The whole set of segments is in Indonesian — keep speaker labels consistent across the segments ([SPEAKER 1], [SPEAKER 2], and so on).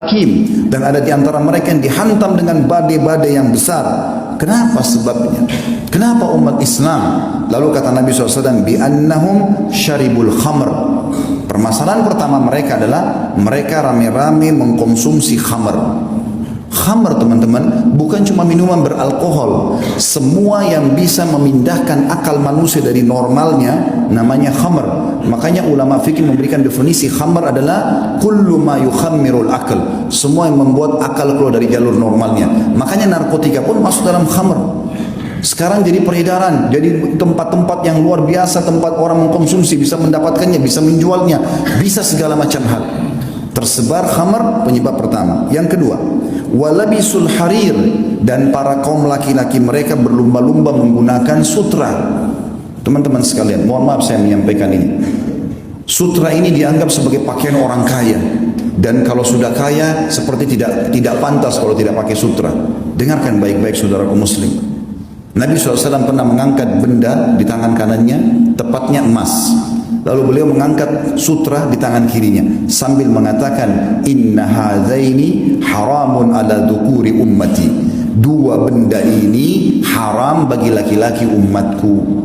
[SPEAKER 1] hakim, dan ada di antara mereka yang dihantam dengan badai-badai yang besar. Kenapa sebabnya? Kenapa umat Islam? Lalu kata Nabi SAW, bi'annahum syaribul khamr. Permasalahan pertama mereka adalah mereka rame-rame mengkonsumsi khamr. Khamr, teman-teman, bukan cuma minuman beralkohol. Semua yang bisa memindahkan akal manusia dari normalnya namanya khamr. Makanya ulama fikih memberikan definisi khamr adalah kullu ma yukhammirul akal. Semua yang membuat akal keluar dari jalur normalnya. Makanya narkotika pun masuk dalam khamr. Sekarang jadi peredaran, jadi tempat-tempat yang luar biasa, tempat orang mengkonsumsi, bisa mendapatkannya, bisa menjualnya, bisa segala macam hal. Tersebar khamr, penyebab pertama. Yang kedua, walabisul harir, dan para kaum laki-laki mereka berlumba-lumba menggunakan sutra. Teman-teman sekalian, mohon maaf saya menyampaikan ini. Sutra ini dianggap sebagai pakaian orang kaya, dan kalau sudah kaya seperti tidak pantas kalau tidak pakai sutra. Dengarkan baik-baik saudaraku muslim. Nabi SAW pernah mengangkat benda di tangan kanannya, tepatnya emas. Lalu beliau mengangkat sutra di tangan kirinya sambil mengatakan, inna hadzaini haramun ala dzukuri ummati. Dua benda ini haram bagi laki-laki umatku.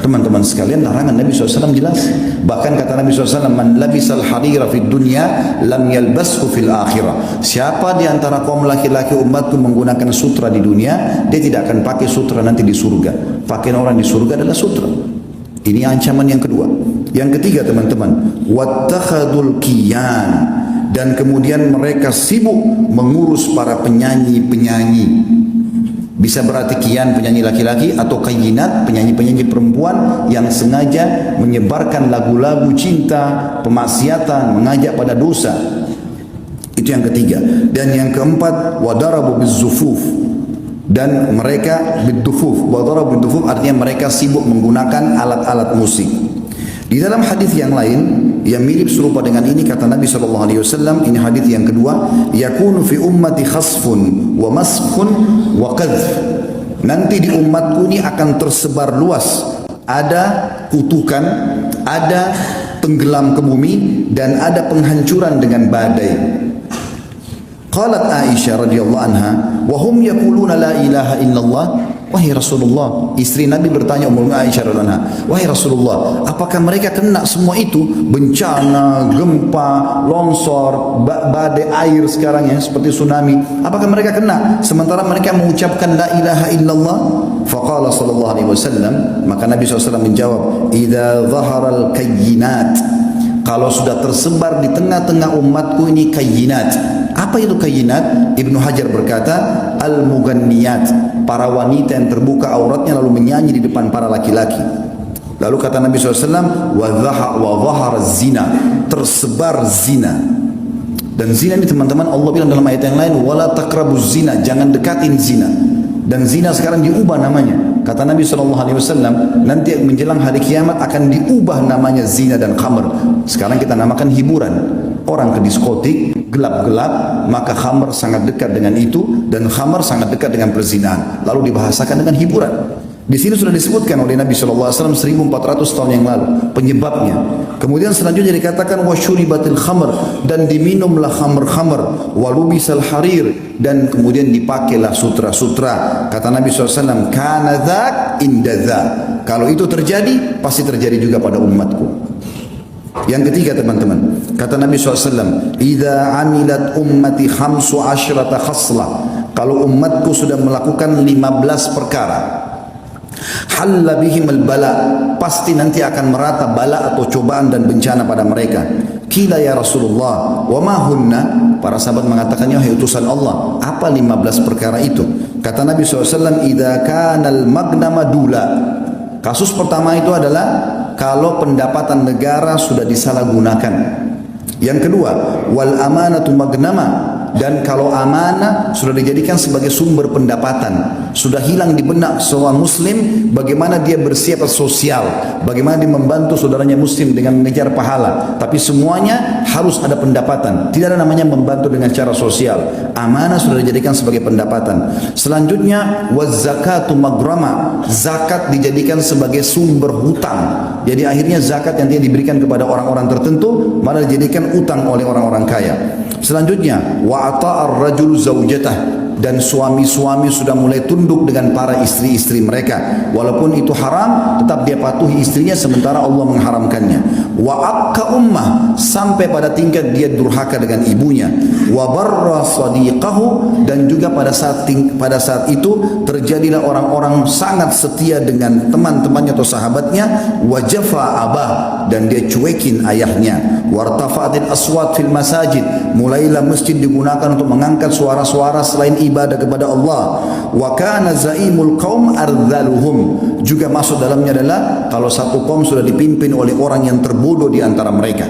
[SPEAKER 1] Teman-teman sekalian, larangan Nabi SAW jelas. Bahkan kata Nabi SAW, man labisal harira fid dunya lam yalbashu fil akhirah. Siapa di antara kaum laki-laki umatku menggunakan sutra di dunia, dia tidak akan pakai sutra nanti di surga. Pakaian orang di surga adalah sutra. Ini ancaman yang kedua. Yang ketiga, teman-teman, wattakhadul qiyan, dan kemudian mereka sibuk mengurus para penyanyi-penyanyi. Bisa berarti kian penyanyi laki-laki atau kayinat penyanyi-penyanyi perempuan yang sengaja menyebarkan lagu-lagu cinta, pemaksiatan, mengajak pada dosa. Itu yang ketiga. Dan yang keempat, wadarabu bizzufuf, dan mereka bidufuf. Wadarabu bidufuf artinya mereka sibuk menggunakan alat-alat musik. Di dalam hadis yang lain yang mirip serupa dengan ini kata Nabi SAW, ini hadis yang kedua, yakunu fi ummati khasfun wa maskhun wa qadhf. Nanti di umatku ini akan tersebar luas, ada kutukan, ada tenggelam ke bumi, dan ada penghancuran dengan badai. Qalat Aisyah radhiyallahu anha, wa hum yaquluna la ilaha illallah. Wahai Rasulullah, istri Nabi bertanya Ummu Aisyah radhiyallahu anha, wahai Rasulullah, apakah mereka kena semua itu? Bencana, gempa, longsor, badai air sekarang ya, seperti tsunami. Apakah mereka kena sementara mereka mengucapkan la ilaha illallah? Faqala sallallahu alaihi wasallam, maka Nabi SAW menjawab, idza dhaharal kayyinat, kalau sudah tersebar di tengah-tengah umatku ini kayyinat. Apa itu kayyinat? Ibnu Hajar berkata, al-mughanniyat, para wanita yang terbuka auratnya lalu menyanyi di depan para laki-laki. Lalu kata Nabi SAW, wa dhahara zina, tersebar zina. Dan zina ini teman-teman, Allah bilang dalam ayat yang lain, wala taqrabuz zina, jangan dekatin zina. Dan zina sekarang diubah namanya. Kata Nabi SAW, nanti menjelang hari kiamat akan diubah namanya zina dan khamr. Sekarang kita namakan hiburan. Orang ke diskotik, gelap-gelap, maka khamr sangat dekat dengan itu, dan khamr sangat dekat dengan perzinahan. Lalu dibahasakan dengan hiburan. Di sini sudah disebutkan oleh Nabi SAW 1400 tahun yang lalu penyebabnya. Kemudian selanjutnya dikatakan wasyuribatil khamr, dan diminumlah khamr-khamr, walubisal harir, dan kemudian dipakailah sutra-sutra. Kata Nabi SAW, kana dzak inda dzak. Kalau itu terjadi, pasti terjadi juga pada umatku. Yang ketiga, teman-teman, kata Nabi SAW, idza amilat ummati khamsu asyrata khaslah, kalau umatku sudah melakukan 15 perkara, halla bihim al-bala, pasti nanti akan merata bala atau cobaan dan bencana pada mereka. Qila ya Rasulullah, wa ma hunna? Para sahabat mengatakan, ya utusan Allah, apa 15 perkara itu? Kata Nabi SAW, idza kana al-maghnama dula. Kasus pertama itu adalah kalau pendapatan negara sudah disalahgunakan. Yang kedua, wal amanatu maghnama, dan kalau amanah sudah dijadikan sebagai sumber pendapatan, sudah hilang di benak seorang muslim bagaimana dia bersiap sosial, bagaimana dia membantu saudaranya muslim dengan mengejar pahala, tapi semuanya harus ada pendapatan. Tidak ada namanya membantu dengan cara sosial. Amanah sudah dijadikan sebagai pendapatan. Selanjutnya waz-zakatu magrama. Zakat dijadikan sebagai sumber hutang. Jadi akhirnya zakat yang dia diberikan kepada orang-orang tertentu malah dijadikan utang oleh orang-orang kaya. Selanjutnya wa ata'ar rajulu zaujatah, dan suami-suami sudah mulai tunduk dengan para istri-istri mereka. Walaupun itu haram, tetap dia patuhi istrinya sementara Allah mengharamkannya. Wa akka ummah, sampai pada tingkat dia durhaka dengan ibunya. Wa barra sadiqahu, dan juga pada saat itu terjadilah orang-orang sangat setia dengan teman-temannya atau sahabatnya. Wa jafa abah, dan dia cuekin ayahnya. Wartafa'atil aswat fil masajid, mulailah masjid digunakan untuk mengangkat suara-suara selain ibadah kepada Allah. Wa kana zaimul qaum ardzaluhum, juga masuk dalamnya adalah kalau satu kaum sudah dipimpin oleh orang yang terbodoh di antara mereka.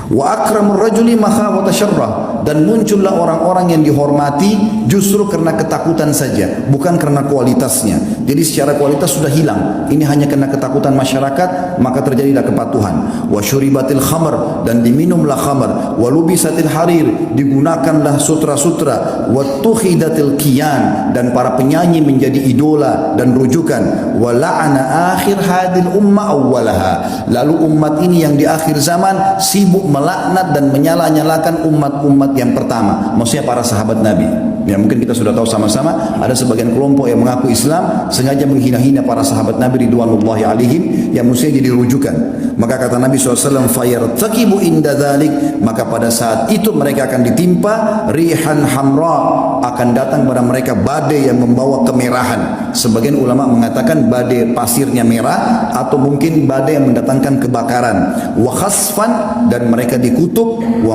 [SPEAKER 1] Wa akramur rajuli makhafata syarrah, dan muncullah orang-orang yang dihormati justru karena ketakutan saja, bukan karena kualitasnya. Jadi secara kualitas sudah hilang, ini hanya karena ketakutan masyarakat, maka terjadilah kepatuhan. Wa syuribatil khamr, dan diminumlah khamr. Wa lubisatil harir, digunakanlah sutra-sutra. Wa tukhidatil kiyan, dan para penyanyi menjadi idola dan rujukan. Wa la'ana akhir hadil umma awwalaha, lalu umat ini yang di akhir zaman sibuk melaknat dan menyala-nyalakan umat-umat yang pertama, maksudnya para sahabat Nabi. Ya, mungkin kita sudah tahu sama-sama ada sebagian kelompok yang mengaku Islam sengaja menghina-hina para sahabat Nabi ridwanullahi alaihim yang mestinya jadi rujukan. Maka kata Nabi SAW, fayartakibu inda dhalik, maka pada saat itu mereka akan ditimpa rihan hamra, akan datang pada mereka badai yang membawa kemerahan. Sebagian ulama mengatakan badai pasirnya merah, atau mungkin badai yang mendatangkan kebakaran. Wa khasfan, dan mereka dikutuk. Wa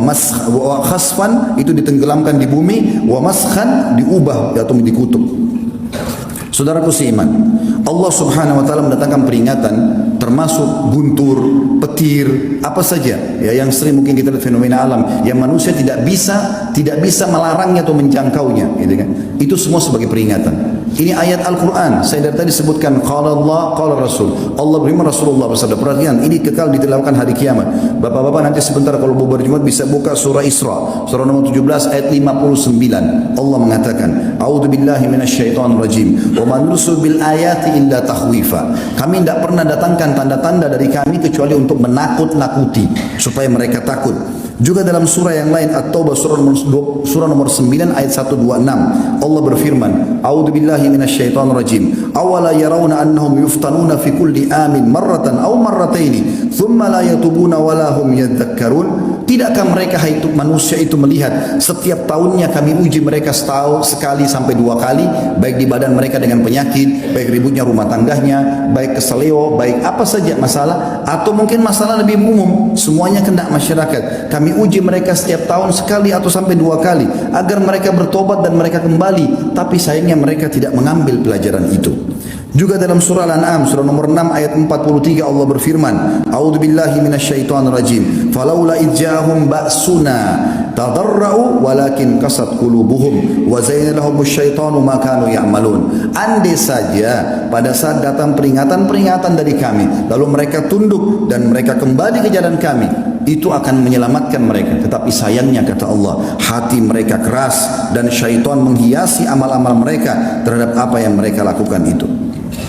[SPEAKER 1] khasfan, itu ditenggelamkan di bumi. Wa maskhan, diubah atau dikutuk. Saudaraku seiman, Allah Subhanahu wa taala mendatangkan peringatan termasuk guntur, petir, apa saja ya yang sering mungkin kita lihat fenomena alam yang manusia tidak bisa melarangnya atau menjangkaunya, gitu kan. Itu semua sebagai peringatan. Ini ayat Al-Quran. Saya dari tadi sebutkan qala Allah, qala Rasul. Allah beriman, Rasulullah bersabda. Perhatikan, ini kekal ditilawkan hari kiamat. Bapak-bapak nanti sebentar kalau bubar Jumat bisa buka surah Isra, surah nomor 17 ayat 59. Allah mengatakan, a'udzubillahi minasyaitonir rajim. Wa ma nursilu bil ayati illa takhwifa. Kami tidak pernah datangkan tanda-tanda dari kami kecuali untuk menakut-nakuti supaya mereka takut. Juga dalam surah yang lain At-Taubah surah nomor 9 ayat 126 Allah berfirman, a'udzubillahi minasyaitonir rajim. Awala yarawna annahum yuftanuna fi kulli amin marratan aw marrataini thumma la yatubuna wa la hum yadhakkarun. Tidakkah mereka itu manusia itu melihat setiap tahunnya kami uji mereka setahun sekali sampai 2 kali, baik di badan mereka dengan penyakit, baik ributnya rumah tangganya, baik keseleo, baik apa saja masalah, atau mungkin masalah lebih umum, semuanya kena masyarakat. Kami uji mereka setiap tahun sekali atau sampai 2 kali agar mereka bertobat dan mereka kembali, tapi sayangnya mereka tidak mengambil pelajaran itu. Juga dalam surah Al-An'am surah nomor 6 ayat 43 Allah berfirman, a'udzubillahi minasyaitonir rajim. Falaula idja'ahum ba'suna tadarra'u walakin qasat qulubuhum wa zayyana lahumus syaitanu ma kanu ya'malun. Andai saja pada saat datang peringatan-peringatan dari kami lalu mereka tunduk dan mereka kembali ke jalan kami, itu akan menyelamatkan mereka. Tetapi sayangnya kata Allah, hati mereka keras dan syaitan menghiasi amal-amal mereka terhadap apa yang mereka lakukan itu.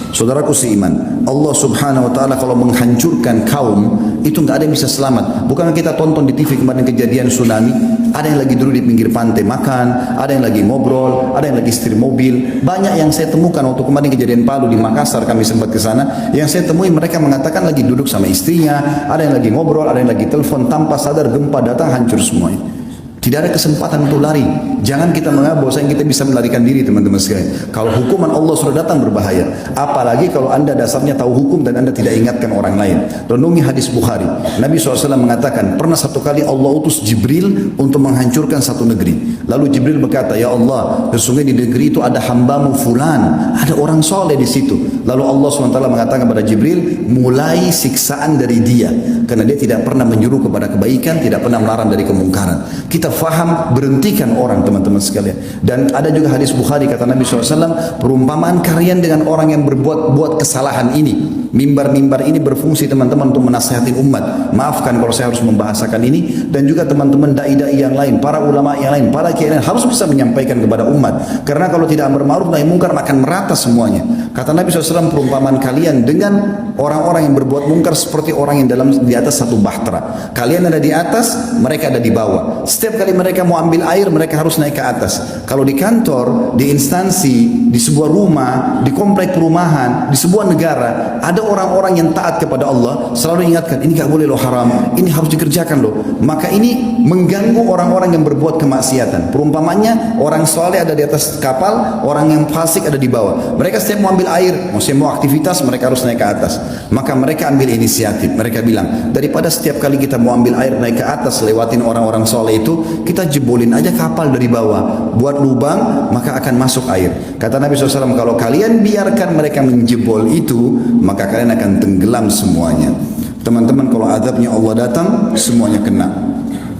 [SPEAKER 1] Saudaraku seiman, Allah Subhanahu wa taala kalau menghancurkan kaum itu enggak ada yang bisa selamat. Bukan kita tonton di TV kemarin kejadian tsunami, ada yang lagi duduk di pinggir pantai makan, ada yang lagi ngobrol, ada yang lagi setir mobil. Banyak yang saya temukan waktu kemarin kejadian Palu di Makassar, kami sempat ke sana. Yang saya temui mereka mengatakan lagi duduk sama istrinya, ada yang lagi ngobrol, ada yang lagi telepon, tanpa sadar gempa datang hancur semuanya. Tidak ada kesempatan untuk lari. Jangan kita menganggap bahwasanya kita bisa melarikan diri, teman-teman sekalian. Kalau hukuman Allah sudah datang berbahaya. Apalagi kalau anda dasarnya tahu hukum dan anda tidak ingatkan orang lain. Renungi hadis Bukhari. Nabi SAW mengatakan, pernah satu kali Allah utus Jibril untuk menghancurkan satu negeri. Lalu Jibril berkata, ya Allah, sesungguhnya di negeri itu ada hambamu fulan, ada orang soleh di situ. Lalu Allah SWT mengatakan kepada Jibril, mulai siksaan dari dia, karena dia tidak pernah menyuruh kepada kebaikan, tidak pernah melarang dari kemungkaran. Kita faham, berhentikan orang teman-teman sekalian. Dan ada juga hadis Bukhari, kata Nabi SAW, perumpamaan kalian dengan orang yang berbuat kesalahan ini. Mimbar-mimbar ini berfungsi teman-teman untuk menasihati umat. Maafkan kalau saya harus membahasakan ini. Dan juga teman-teman dai-dai yang lain, para ulama yang lain, para kiai yang lain harus bisa menyampaikan kepada umat. Karena kalau tidak amar ma'ruf nahi mungkar akan merata semuanya. Kata Nabi SAW, perumpamaan kalian dengan orang-orang yang berbuat mungkar seperti orang yang di atas satu bahtera. Kalian ada di atas, mereka ada di bawah. Setiap kali mereka mau ambil air, mereka harus naik ke atas. Kalau di kantor, di instansi, di sebuah rumah, di komplek perumahan, di sebuah negara, ada orang-orang yang taat kepada Allah, selalu ingatkan, ini gak boleh loh, haram, ini harus dikerjakan loh. Maka ini mengganggu orang-orang yang berbuat kemaksiatan. Perumpamannya, orang soleh ada di atas kapal, orang yang fasik ada di bawah. Mereka setiap mau ambil air, mau aktivitas, mereka harus naik ke atas. Maka mereka ambil inisiatif. Mereka bilang, daripada setiap kali kita mau ambil air naik ke atas, lewatin orang-orang soleh itu, kita jebolin aja kapal dari bawah, buat lubang, maka akan masuk air. Kata Nabi SAW, kalau kalian biarkan mereka menjebol itu, maka kalian akan tenggelam semuanya. Teman-teman, kalau azabnya Allah datang, semuanya kena.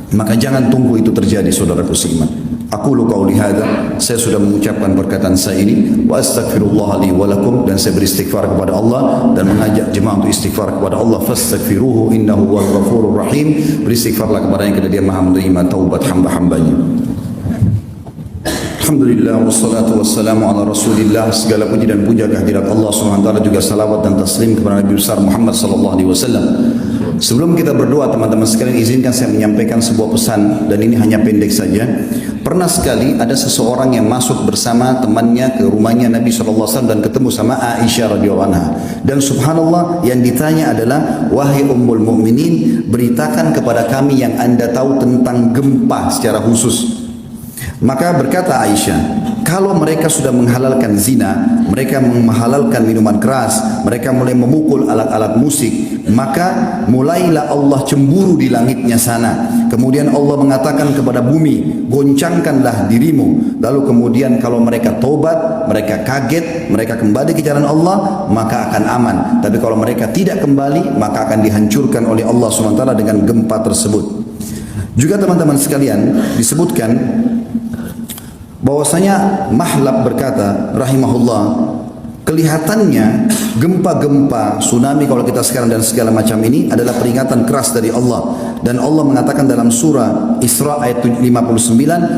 [SPEAKER 1] Maka jangan tunggu itu terjadi, saudaraku seiman. Aqulu qauli hadza, saya sudah mengucapkan perkataan saya ini, wa astaghfirullah li wa lakum, dan saya beristighfar kepada Allah dan mengajak jemaah untuk istighfar kepada Allah. Fastaghfiruhu innahu huwal ghafurur rahim. Beristighfarlah kepadanya karena Dia Maha menerima taubat hamba-hambanya. Alhamdulillah wassalatu wassalamu ala Rasulillah. Segala puji dan puja kehadirat Allah Subhanahu wa taala, juga salawat dan taslim kepada Nabi besar Muhammad sallallahu alaihi wasallam. Sebelum kita berdoa teman-teman sekalian, izinkan saya menyampaikan sebuah pesan, dan ini hanya pendek saja. Pernah sekali ada seseorang yang masuk bersama temannya ke rumahnya Nabi SAW dan ketemu sama Aisyah radhiyallahu anha. Dan subhanallah, yang ditanya adalah, wahai ummul mu'minin, beritakan kepada kami yang anda tahu tentang gempa secara khusus. Maka berkata Aisyah, kalau mereka sudah menghalalkan zina, mereka menghalalkan minuman keras, mereka mulai memukul alat-alat musik, maka mulailah Allah cemburu di langitnya sana. Kemudian Allah mengatakan kepada bumi, goncangkanlah dirimu. Lalu kemudian kalau mereka tobat, mereka kaget, mereka kembali ke jalan Allah, maka akan aman. Tapi kalau mereka tidak kembali, maka akan dihancurkan oleh Allah SWT dengan gempa tersebut. Juga teman-teman sekalian, disebutkan bahwasanya Mahlab berkata rahimahullah, kelihatannya gempa-gempa, tsunami kalau kita sekarang dan segala macam ini adalah peringatan keras dari Allah. Dan Allah mengatakan dalam surah Isra ayat 59,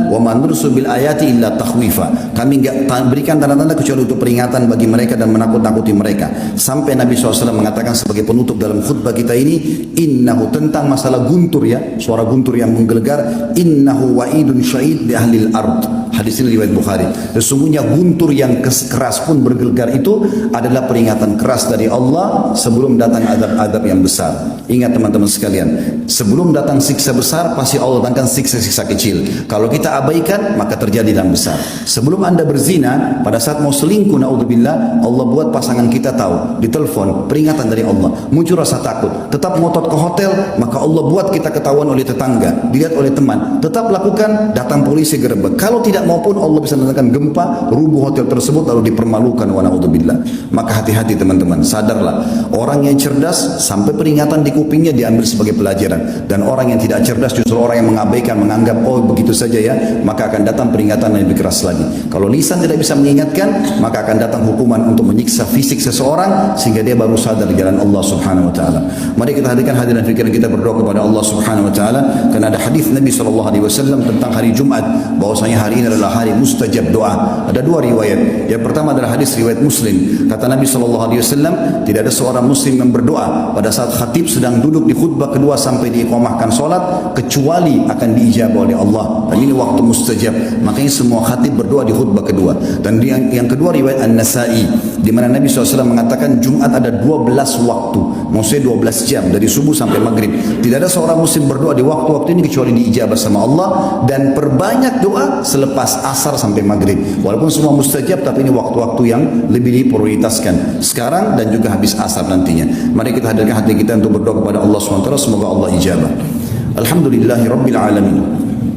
[SPEAKER 1] wa man nursil bil ayati illa takhwifa. Kami enggak berikan tanda-tanda kecuali untuk peringatan bagi mereka dan menakut-nakuti mereka. Sampai Nabi SAW mengatakan sebagai penutup dalam khutbah kita ini, innahu, tentang masalah guntur ya, suara guntur yang menggelegar, innahu wa'idun syahid li ahlil ard. Hadis ini riwayat Bukhari. Sesungguhnya guntur yang keras pun bergelegar itu adalah peringatan keras dari Allah sebelum datang azab-azab yang besar. Ingat teman-teman sekalian, sebelum datang siksa besar, pasti Allah datangkan siksa-siksa kecil. Kalau kita abaikan, maka terjadi yang besar. Sebelum anda berzina, pada saat mau selingkuh, naudzubillah, Allah buat pasangan kita tahu, ditelepon, peringatan dari Allah, muncul rasa takut, tetap ngotot ke hotel, maka Allah buat kita ketahuan oleh tetangga, dilihat oleh teman, tetap lakukan, datang polisi gerebek. Kalau tidak maupun Allah bisa mendatangkan gempa, rubuh hotel tersebut lalu dipermalukan, wa naudzubillah. Maka hati-hati teman-teman, sadarlah, orang yang cerdas sampai peringatan di kupingnya diambil sebagai pelajaran, dan orang yang tidak cerdas justru orang yang mengabaikan, menganggap oh begitu saja ya, maka akan datang peringatan yang lebih keras lagi. Kalau lisan tidak bisa mengingatkan, maka akan datang hukuman untuk menyiksa fisik seseorang sehingga dia baru sadar di jalan Allah Subhanahu wa taala. Mari kita hadirkan hadiran fikiran kita, berdoa kepada Allah Subhanahu wa taala, karena ada hadis Nabi SAW tentang hari Jumat, bahwasanya hari ini adalah hari mustajab doa. Ada dua riwayat. Yang pertama adalah hadis riwayat Muslim. Kata Nabi SAW, tidak ada seorang muslim yang berdoa pada saat khatib sedang duduk di khutbah kedua sampai diiqamahkan solat, kecuali akan diijabah oleh Allah. Dan ini waktu mustajab. Makanya semua khatib berdoa di khutbah kedua. Dan yang kedua riwayat An-Nasai, di mana Nabi SAW mengatakan Jumat ada 12 waktu, maksudnya 12 jam dari subuh sampai maghrib. Tidak ada seorang muslim berdoa di waktu-waktu ini kecuali diijabah sama Allah. Dan perbanyak doa selepas asar sampai maghrib. Walaupun semua mustajab, tapi ini waktu-waktu yang lebih diprioritaskan sekarang dan juga habis asar nantinya. Mari kita hadirkan hati kita untuk berdoa kepada Allah SWT, semoga Allah ijabah. Alhamdulillahi Rabbil Alamin.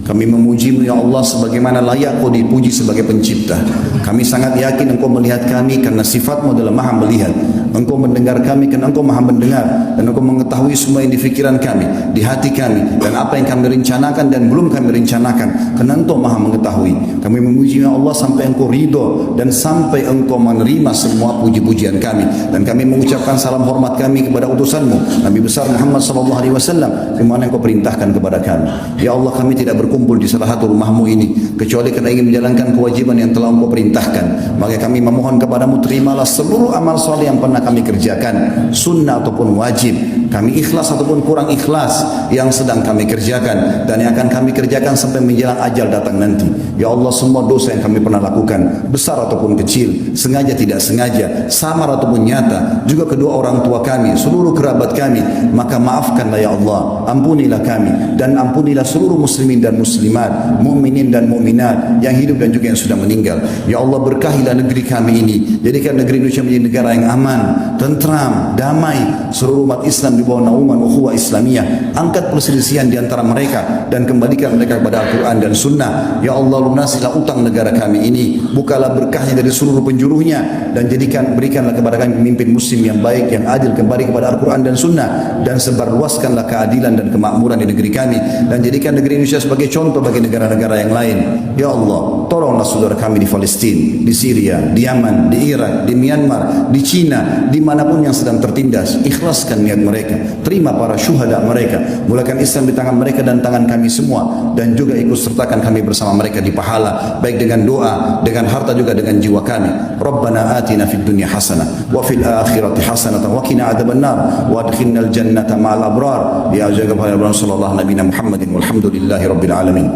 [SPEAKER 1] Kami memuji-Mu ya Allah sebagaimana layak Kau dipuji sebagai pencipta. Kami sangat yakin Engkau melihat kami karena sifat-Mu adalah maha melihat. Engkau mendengar kami karena Engkau maha mendengar, dan Engkau mengetahui semua yang di pikiran kami, di hati kami, dan apa yang kami rencanakan dan belum kami rencanakan, karena Engkau maha mengetahui. Kami memuji Allah sampai Engkau ridho dan sampai Engkau menerima semua puji-pujian kami, dan kami mengucapkan salam hormat kami kepada utusanmu Nabi besar Muhammad sallallahu alaihi wasallam sebagaimana Engkau perintahkan kepada kami. Ya Allah, kami tidak berkumpul di salah satu rumahmu ini kecuali karena ingin menjalankan kewajiban yang telah Engkau perintahkan. Maka kami memohon kepadamu, terimalah seluruh amal soleh yang pernah kami kerjakan, sunnah ataupun wajib, kami ikhlas ataupun kurang ikhlas yang sedang kami kerjakan dan yang akan kami kerjakan sampai menjelang ajal datang nanti. Ya Allah, semua dosa yang kami pernah lakukan, besar ataupun kecil, sengaja tidak sengaja, samar ataupun nyata, juga kedua orang tua kami, seluruh kerabat kami, maka maafkanlah ya Allah, ampunilah kami dan ampunilah seluruh muslimin dan muslimat, mukminin dan mukminat yang hidup dan juga yang sudah meninggal. Ya Allah, berkahilah negeri kami ini, jadikan negeri Indonesia menjadi negara yang aman, tentram, damai, seluruh umat Islam di bawah naungan ukhuwah Islamiyah. Angkat perselisihan di antara mereka dan kembalikan mereka kepada Al-Quran dan Sunnah. Ya Allah, lunasilah utang negara kami ini, bukalah berkahnya dari seluruh penjuruhnya, dan berikanlah kepada kami pemimpin muslim yang baik, yang adil, kembali kepada Al-Quran dan Sunnah, dan sebarluaskanlah keadilan dan kemakmuran di negeri kami, dan jadikan negeri Indonesia sebagai contoh bagi negara-negara yang lain. Ya Allah, tolonglah saudara kami di Palestina, di Syria, di Yaman, di Irak, di Myanmar, di Cina, dimanapun yang sedang tertindas. Ikhlaskan niat mereka, terima para syuhada mereka, mulakan Islam di tangan mereka dan tangan kami semua, dan juga ikut sertakan kami bersama mereka di pahala, baik dengan doa, dengan harta, juga dengan jiwa kami. Rabbana atina fid dunya hasanah wa fil akhirati hasanah wa qina adzabannar wa adkhilnal jannata ma'al abrar. Ya jazakallahu khairan sallallahu nabiyana Muhammadin walhamdulillahi rabbil alamin.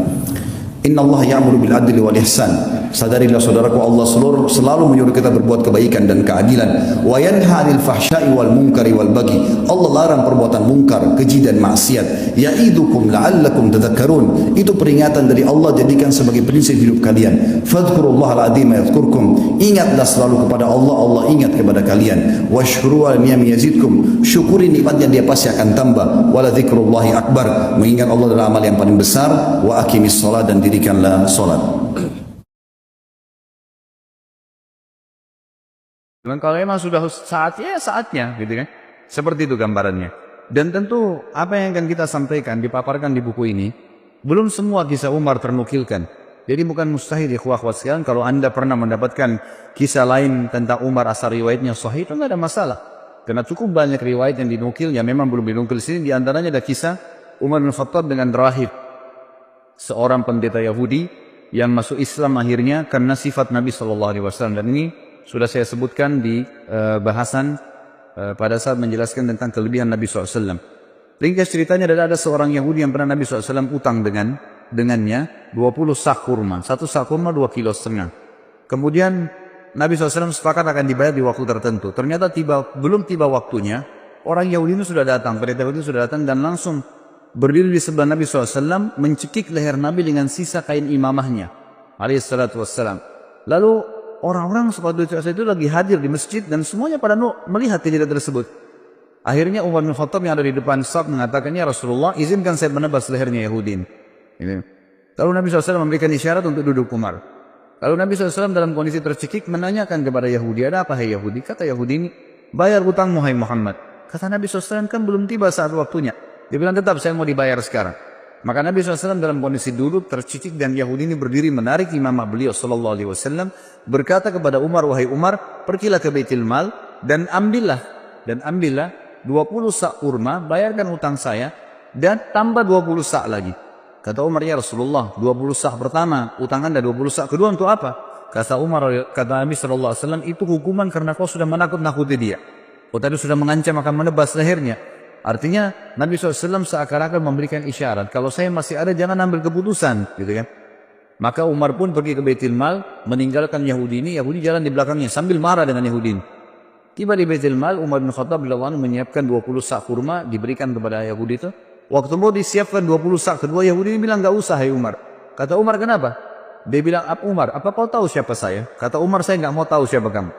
[SPEAKER 1] Inna Allah ya'muru bil adli wal ihsan. Sadarilah saudaraku, Allah selalu menyuruh kita berbuat kebaikan dan keadilan. Wa yanha 'anil fahsya'i wal munkari wal baghi. Allah larang perbuatan mungkar, keji dan maksiat. Ya'idukum la'allakum tadhakkarun. Itu peringatan dari Allah, jadikan sebagai prinsip hidup kalian. Fadhkurullahal 'azima yadhkurkum. Ingatlah selalu kepada Allah, Allah ingat kepada kalian. Washkuru 'ala ni'ami yazidkum. Syukuri nikmatnya, dia pasti akan tambah. Wala dzikrullahi akbar. Mengingat Allah adalah amal yang paling besar. Wa aqimis shalah, dan dirikanlah salat.
[SPEAKER 2] Cuman kalau memang sudah saatnya, ya saatnya, gitu kan. Seperti itu gambarannya. Dan tentu apa yang akan kita sampaikan, dipaparkan di buku ini, belum semua kisah Umar ternukilkan. Jadi bukan mustahil ikhwah-ikhwah sekalian, kalau anda pernah mendapatkan kisah lain tentang Umar asal riwayatnya sahih, itu tidak ada masalah. Karena cukup banyak riwayat yang dinukil, yang memang belum dinukil sini. Di antaranya ada kisah Umar bin Khattab dengan Rahib, seorang pendeta Yahudi yang masuk Islam akhirnya karena sifat Nabi SAW. Dan ini sudah saya sebutkan di bahasan pada saat menjelaskan tentang kelebihan Nabi SAW. Ringkas ceritanya, ada seorang Yahudi yang pernah Nabi SAW utang dengannya 20 sak kurma. Satu sak kurma 2,5 kilo. Kemudian Nabi SAW sepakat akan dibayar di waktu tertentu. Ternyata belum tiba waktunya, orang Yahudi itu sudah datang, pendeta Yahudi sudah datang dan langsung berdiri di sebelah Nabi SAW, mencekik leher Nabi dengan sisa kain imamahnya alaihissalatu wassalam. Lalu orang-orang seperti itu lagi hadir di masjid dan semuanya pada melihat kejadian tersebut. Akhirnya Umar bin Khattab yang ada di depan saf mengatakan, "Ya Rasulullah, izinkan saya menebas lehernya Yahudi." Lalu Nabi SAW memberikan isyarat untuk duduk Umar. Lalu Nabi SAW dalam kondisi tercekik menanyakan kepada Yahudi, "Ada apa hai Yahudi?" Kata Yahudi ini, "Bayar hutangmu hai Muhammad." Kata Nabi SAW, "Kan belum tiba saat waktunya." Dia bilang, "Tetap saya mau dibayar sekarang." Maka Nabi SAW dalam kondisi duduk tercicik dan Yahudi ini berdiri menarik imamah beliau SAW, berkata kepada Umar, "Wahai Umar, pergilah ke Baitul Mal dan ambillah 20 sak kurma, bayarkan utang saya dan tambah 20 sak lagi." Kata Umar, "Ya Rasulullah, 20 sak pertama utang Anda, 20 sak kedua untuk apa?" Kata Nabi SAW, "Itu hukuman karena kau sudah menakut-nakuti dia. Kau tadi sudah mengancam akan menebas lehernya." Artinya Nabi SAW seakan-akan memberikan isyarat, kalau saya masih ada jangan ambil keputusan, gitu kan. Maka Umar pun pergi ke Baitul Mal, meninggalkan Yahudi ini. Yahudi jalan di belakangnya sambil marah dengan Yahudi ini. Tiba di Baitul Mal, Umar bin Khattab menyiapkan 20 sak kurma, diberikan kepada Yahudi itu. Waktu mau disiapkan 20 sak kedua, Yahudi ini bilang, "Gak usah hai Umar." Kata Umar, "Kenapa?" Dia bilang, "Umar, apa kau tahu siapa saya?" Kata Umar, "Saya gak mau tahu siapa kamu."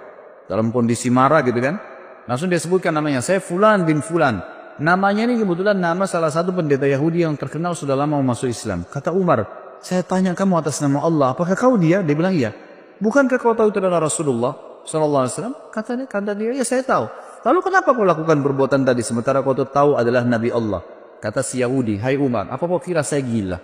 [SPEAKER 2] Dalam kondisi marah gitu kan. Langsung dia sebutkan namanya, "Saya Fulan bin Fulan." Namanya ini kebetulan nama salah satu pendeta Yahudi yang terkenal sudah lama masuk Islam. Kata Umar, "Saya tanya kamu atas nama Allah, apakah kau dia?" Dia bilang, "Iya." "Bukankah kau tahu itu adalah Rasulullah SAW?" Kata dia, "Ya saya tahu." Lalu kenapa kau lakukan perbuatan tadi sementara kau tahu adalah Nabi Allah? Kata si Yahudi, hai Umar, apa kau kira saya gila?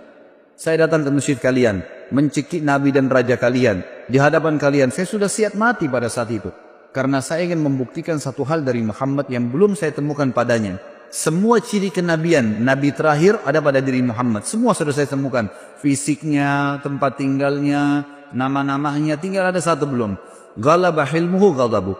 [SPEAKER 2] Saya datang ke masjid kalian, mencekik Nabi dan Raja kalian. Di hadapan kalian, saya sudah siap mati pada saat itu. Karena saya ingin membuktikan satu hal dari Muhammad yang belum saya temukan padanya. Semua ciri kenabian, Nabi terakhir ada pada diri Muhammad. Semua sudah saya temukan. Fisiknya, tempat tinggalnya, nama-namanya, tinggal ada satu belum. Ghalaba hilmuhu ghadabu.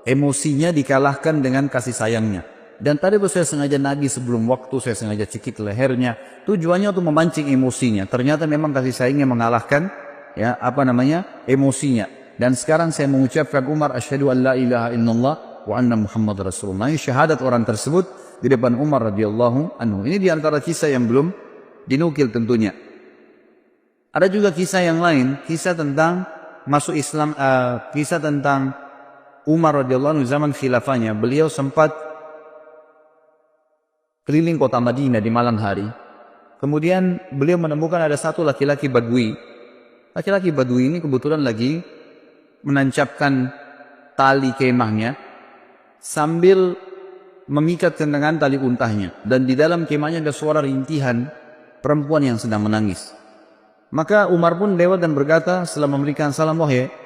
[SPEAKER 2] Emosinya dikalahkan dengan kasih sayangnya. Dan tadi saya sengaja nagih sebelum waktu, saya sengaja cekik lehernya. Tujuannya untuk memancing emosinya. Ternyata memang kasih sayangnya mengalahkan emosinya. Dan sekarang saya mengucapkan Umar, asyhadu an la ilaha illallah wa anna Muhammad Rasulullah. Ini syahadat orang tersebut di depan Umar radhiyallahu anhu. Ini diantara kisah yang belum dinukil tentunya. Ada juga kisah yang lain, kisah tentang masuk Islam, kisah tentang Umar radhiyallahu anhu zaman khilafahnya. Beliau sempat keliling kota Madinah di malam hari. Kemudian beliau menemukan ada satu laki-laki Badui. Laki-laki Badui ini kebetulan lagi menancapkan tali kemahnya sambil memikatkan dengan tali untahnya. Dan di dalam kemahnya ada suara rintihan perempuan yang sedang menangis. Maka Umar pun lewat dan berkata setelah memberikan salam, wahai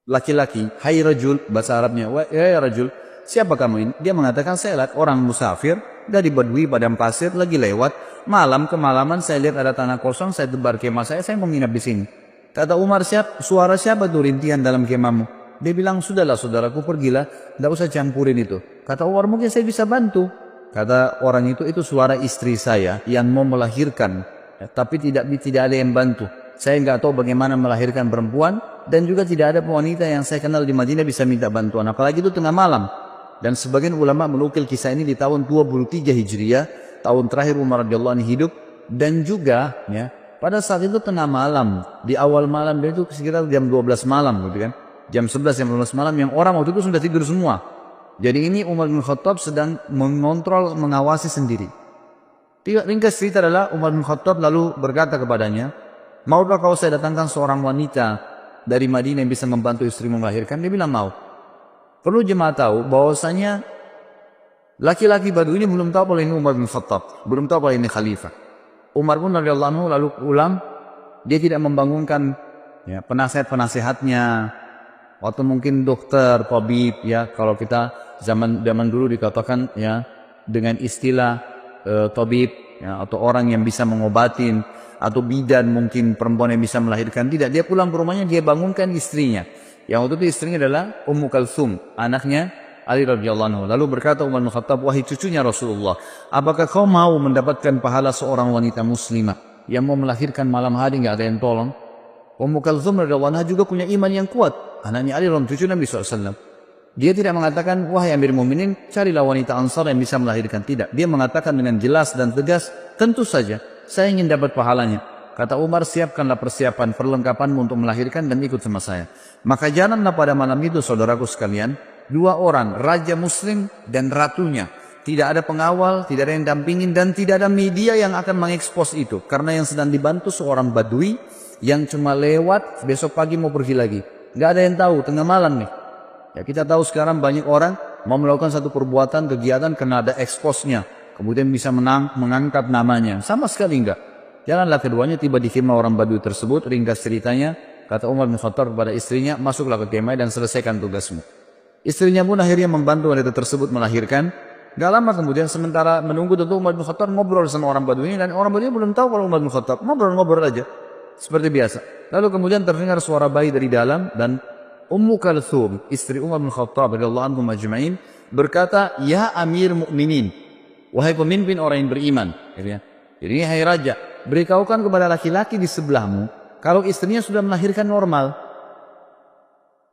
[SPEAKER 2] laki-laki, hai rajul, bahasa Arabnya, wahai rajul, siapa kamu ini? Dia mengatakan, saya lihat orang musafir dari Badui padang pasir lagi lewat. Malam kemalaman saya lihat ada tanah kosong, saya tebar kemah saya mau menginap di sini. Kata Umar, suara siapa tuh rintihan dalam kemahmu? Dia bilang, sudahlah saudaraku, pergilah, tidak usah campurin itu. Kata Umar, mungkin saya bisa bantu. Kata orang itu suara istri saya yang mau melahirkan, tapi tidak ada yang bantu. Saya nggak tahu bagaimana melahirkan perempuan, dan juga tidak ada wanita yang saya kenal di Madinah bisa minta bantuan. Apalagi itu tengah malam. Dan sebagian ulama menukil kisah ini di tahun 23 Hijriah, tahun terakhir Umar radhiyallahu anhu hidup. Dan juga pada saat itu tengah malam, di awal malam, itu sekitar jam 12 malam gitu kan. Jam 11, jam 12 malam yang orang waktu itu sudah tidur semua. Jadi ini Umar bin Khattab sedang mengontrol, mengawasi sendiri. Ringkas cerita adalah Umar bin Khattab lalu berkata kepadanya, maukah kau saya datangkan seorang wanita dari Madinah yang bisa membantu istrimu melahirkan? Dia bilang mau. Perlu jemaah tahu bahwasanya laki-laki Badui ini belum tahu kalau ini Umar bin Khattab, belum tahu kalau ini khalifah. Umar pun radhiyallahu anhu lalu pulang, dia tidak membangunkan penasihat-penasihatnya, atau mungkin dokter, tabib, kalau kita zaman dulu dikatakan dengan istilah tabib, atau orang yang bisa mengobatin, atau bidan mungkin perempuan yang bisa melahirkan. Tidak, dia pulang ke rumahnya, dia bangunkan istrinya. Yang waktu itu istrinya adalah Ummu Kalsum, anaknya Ali radhiyallahu anhu. Lalu berkata Umar bin Khattab, wahai cucunya Rasulullah, apakah kau mau mendapatkan pahala seorang wanita muslimah yang mau melahirkan malam hari nggak ada yang tolong? Ummu Kalsum radhiyallahu anha juga punya iman yang kuat. Anaknya Ali radhiyallahu cucu Nabi SAW. Dia tidak mengatakan, wahai Amir Mu'minin, carilah wanita Ansar yang bisa melahirkan. Tidak. Dia mengatakan dengan jelas dan tegas, tentu saja, saya ingin dapat pahalanya. Kata Umar, siapkanlah persiapan, perlengkapanmu untuk melahirkan dan ikut sama saya. Maka jalanlah pada malam itu, saudaraku sekalian, dua orang, raja muslim dan ratunya. Tidak ada pengawal, tidak ada yang dampingin, dan tidak ada media yang akan mengekspos itu. Karena yang sedang dibantu seorang Badui yang cuma lewat, besok pagi mau pergi lagi. Gak ada yang tahu, tengah malam nih. Ya, kita tahu sekarang banyak orang mau melakukan satu perbuatan, kegiatan karena ada eksposnya. Kemudian bisa mengangkat namanya. Sama sekali enggak. Jalanlah keduanya tiba di kemah orang Badui tersebut. Ringkas ceritanya, kata Umar bin Khattab kepada istrinya, masuklah ke kemah dan selesaikan tugasmu. Istrinya pun akhirnya membantu wanita tersebut melahirkan. Gak lama kemudian sementara menunggu tentu Umar bin Khattab ngobrol sama orang Badui ini. Dan orang Badui belum tahu kalau Umar bin Khattab. Ngobrol-ngobrol aja. Seperti biasa. Lalu kemudian terdengar suara bayi dari dalam. Dan Ummu Kalthum, istri Umar bin Khattab radhiyallahu anhu majma'in, berkata, ya Amir Mu'minin, wahai pemimpin orang yang beriman. Jadi hai raja, beritahukan kepada laki-laki di sebelahmu kalau istrinya sudah melahirkan normal.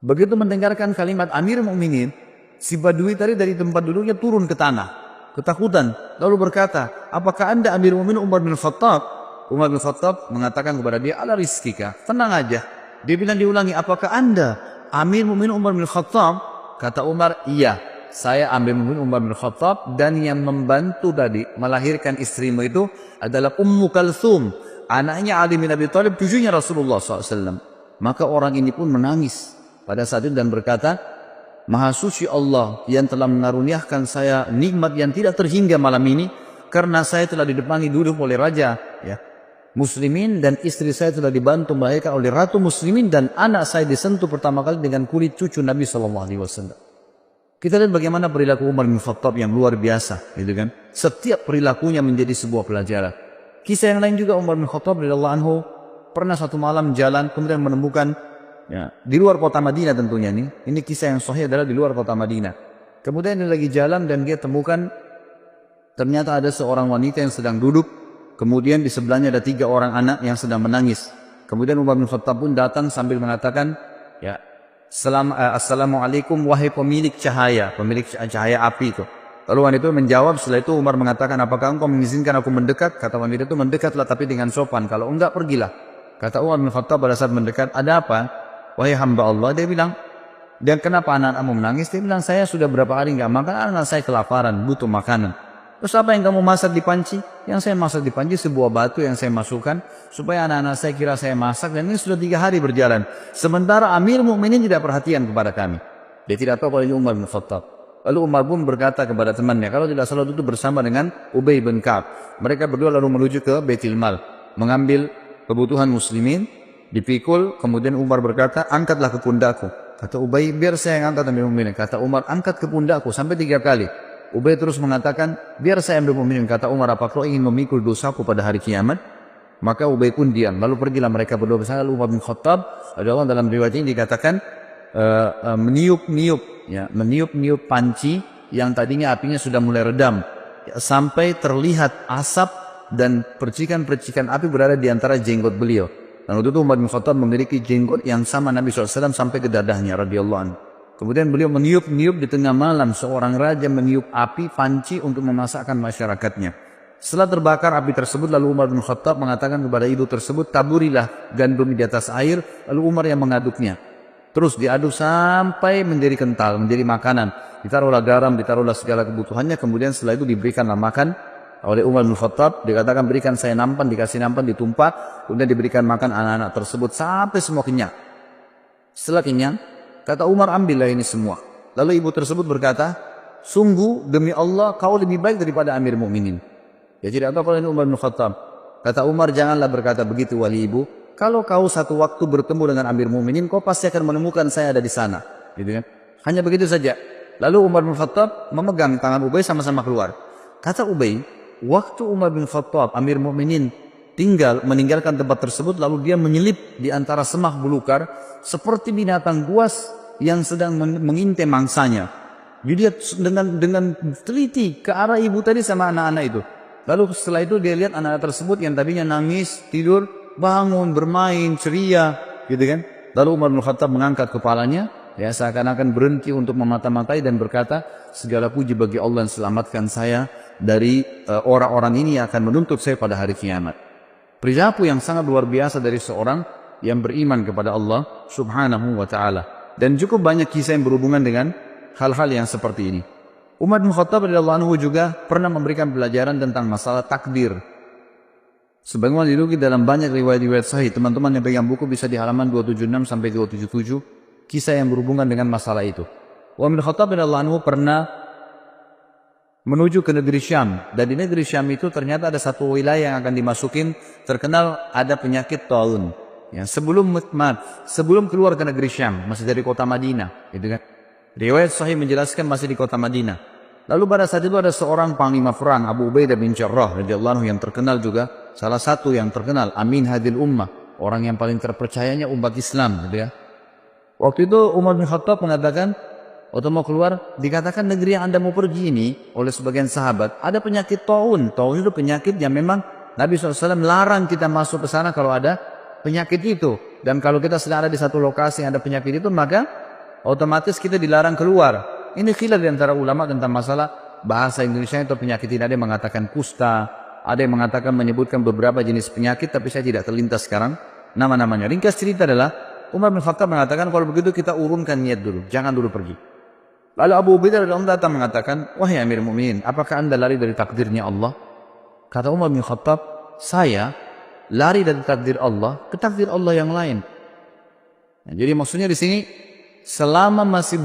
[SPEAKER 2] Begitu mendengarkan kalimat Amir Mu'minin, si Badui tadi dari tempat duduknya turun ke tanah, ketakutan, lalu berkata, apakah anda Amir Mu'minin Umar bin Khattab? Umar bin Khattab mengatakan kepada dia, ala rizkika, tenang aja. Dia bilang diulangi, apakah anda Amir Mu'minin Umar bin Khattab? Kata Umar, iya, saya Amir Mu'minin Umar bin Khattab, dan yang membantu tadi melahirkan istrimu itu adalah Ummu Kalthum, anaknya Ali bin Abi Thalib, cucunya Rasulullah SAW. Maka orang ini pun menangis pada saat itu dan berkata, Maha suci Allah yang telah mengaruniakan saya nikmat yang tidak terhingga malam ini, karena saya telah didepangi duduk oleh raja ya muslimin, dan istri saya telah dibantu melahirkan oleh ratu muslimin, dan anak saya disentuh pertama kali dengan kulit cucu Nabi SAW. Kita lihat bagaimana perilaku Umar bin Khattab yang luar biasa, gitu kan? Setiap perilakunya menjadi sebuah pelajaran. Kisah yang lain juga, Umar bin Khattab radhiyallahu anhu pernah satu malam jalan, kemudian menemukan ya, di luar kota Madinah tentunya nih. Ini kisah yang sahih adalah di luar kota Madinah. Kemudian dia lagi jalan dan dia temukan ternyata ada seorang wanita yang sedang duduk. Kemudian di sebelahnya ada 3 orang anak yang sedang menangis. Kemudian Umar bin Khattab pun datang sambil mengatakan, ya, Assalamualaikum wahai pemilik cahaya api itu. Lalu wanita itu menjawab, setelah itu Umar mengatakan, apakah engkau mengizinkan aku mendekat? Kata wanita itu, mendekatlah tapi dengan sopan. Kalau enggak, pergilah. Kata Umar bin Khattab pada saat mendekat, ada apa? Wahai hamba Allah, dia bilang, dan kenapa anak-anakmu menangis? Dia bilang, saya sudah berapa hari enggak makan, anak saya kelaparan, butuh makanan. Terus apa yang kamu masak di panci? Yang saya masak di panci sebuah batu yang saya masukkan supaya anak-anak saya kira saya masak, dan ini sudah 3 hari berjalan. Sementara Amir Mukminin tidak perhatian kepada kami. Dia tidak tahu kalau ini Umar bin Khattab. Lalu Umar pun berkata kepada temannya, kalau tidak salah itu bersama dengan Ubay bin Ka'ab. Mereka berdua lalu menuju ke Baitul Mal, mengambil kebutuhan muslimin, dipikul. Kemudian Umar berkata, angkatlah ke pundakku. Kata Ubay, biar saya yang angkat Amir Mukminin. Kata Umar, angkat ke pundakku sampai 3 kali. Ubay terus mengatakan, biar saya Amir Mukminin. Kata Umar, apa kau ingin memikul dosaku pada hari kiamat? Maka Ubay pun diam. Lalu pergilah mereka berdua bersama. Lalu Umar bin Khattab, dalam riwayat ini dikatakan meniup panci yang tadinya apinya sudah mulai redam, sampai terlihat asap dan percikan-percikan api berada di antara jenggot beliau. Dan waktu itu Umar bin Khattab memiliki jenggot yang sama Nabi SAW sampai ke dadahnya radhiyallahu anhu. Kemudian beliau meniup-niup di tengah malam, seorang raja meniup api panci untuk memasakkan masyarakatnya. Setelah terbakar api tersebut, lalu Umar bin Khattab mengatakan kepada ibu tersebut, taburilah gandum di atas air. Lalu Umar yang mengaduknya. Terus diaduk sampai menjadi kental, menjadi makanan. Ditaruhlah garam, ditaruhlah segala kebutuhannya. Kemudian setelah itu diberikanlah makan oleh Umar bin Khattab. Dikatakan, berikan saya nampan, dikasih nampan, ditumpah. Kemudian diberikan makan anak-anak tersebut sampai semua kenyang. Setelah kenyang, kata Umar, ambillah ini semua. Lalu ibu tersebut berkata, sungguh demi Allah kau lebih baik daripada Amir Mukminin. Ya tidak tahu kalau ini Umar bin Khattab. Kata Umar, janganlah berkata begitu wali ibu. Kalau kau satu waktu bertemu dengan Amir Mukminin, kau pasti akan menemukan saya ada di sana. Gitu kan? Hanya begitu saja. Lalu Umar bin Khattab memegang tangan Ubay, sama-sama keluar. Kata Ubay, waktu Umar bin Khattab, Amir Mukminin meninggalkan tempat tersebut, lalu dia menyelip di antara semak belukar seperti binatang buas yang sedang mengintai mangsanya. Jadi dia dengan teliti ke arah ibu tadi sama anak-anak itu. Lalu setelah itu dia lihat anak-anak tersebut yang tadinya nangis, tidur, bangun, bermain, ceria, gitu kan. Lalu Umar bin Khattab mengangkat kepalanya, ya seakan-akan berhenti untuk memata-matai dan berkata, segala puji bagi Allah yang selamatkan saya dari orang-orang ini yang akan menuntut saya pada hari kiamat. Perilaku yang sangat luar biasa dari seorang yang beriman kepada Allah subhanahu wa ta'ala. Dan cukup banyak kisah yang berhubungan dengan hal-hal yang seperti ini. Umar bin Khattab radhiyallahu anhu juga pernah memberikan pelajaran tentang masalah takdir. Sebagaimana dinukil dalam banyak riwayat-riwayat sahih, teman-teman yang pegang buku bisa di halaman 276 sampai 277, kisah yang berhubungan dengan masalah itu. Umar bin Khattab radhiyallahu anhu pernah menuju ke negeri Syam, dan di negeri Syam itu ternyata ada satu wilayah yang akan dimasukin, terkenal ada penyakit taun. Ya, sebelum keluar ke negeri Syam, masih dari kota Madinah, gitu kan. Riwayat sahih menjelaskan masih di kota Madinah. Lalu pada saat itu ada seorang panglima perang, Abu Ubaidah bin Jarrah radhiyallahu anhu, yang terkenal juga, salah satu yang terkenal, Amin Hadil Ummah, orang yang paling terpercayanya umat Islam, gitu ya. Waktu itu Umar bin Khattab mengatakan, waktu mau keluar, dikatakan negeri yang Anda mau pergi ini oleh sebagian sahabat ada penyakit taun. Taun itu penyakit yang memang Nabi SAW larang kita masuk ke sana kalau ada penyakit itu. Dan kalau kita sedang ada di satu lokasi yang ada penyakit itu, maka otomatis kita dilarang keluar. Ini khilaf di antara ulama tentang masalah bahasa Indonesia itu penyakit ini. Ada yang mengatakan kusta, ada yang mengatakan menyebutkan beberapa jenis penyakit, tapi saya tidak terlintas sekarang nama-namanya. Ringkas cerita adalah Umar bin Khattab mengatakan, kalau begitu kita urunkan niat dulu, jangan dulu pergi. Lalu Abu Ubaidah radhiyallahu anhu datang mengatakan, wahai Amir Mukminin, apakah Anda lari dari takdirnya Allah? Kata Umar bin Khattab, saya lari dari takdir Allah ke takdir Allah yang lain. Nah, jadi maksudnya di sini selama masih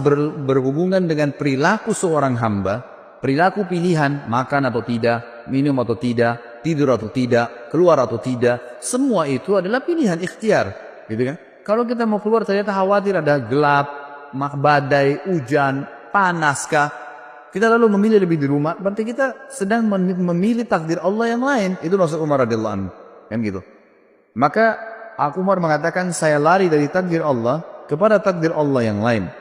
[SPEAKER 2] berhubungan dengan perilaku seorang hamba, perilaku pilihan, makan atau tidak, minum atau tidak, tidur atau tidak, keluar atau tidak, semua itu adalah pilihan ikhtiar, gitu kan? Kalau kita mau keluar ternyata khawatir ada gelap, badai, hujan, panaskah, kita lalu memilih lebih di rumah, berarti kita sedang memilih takdir Allah yang lain. Itu maksud Umar radhiyallahu anhu, kan gitu. Maka Umar mengatakan, saya lari dari takdir Allah kepada takdir Allah yang lain.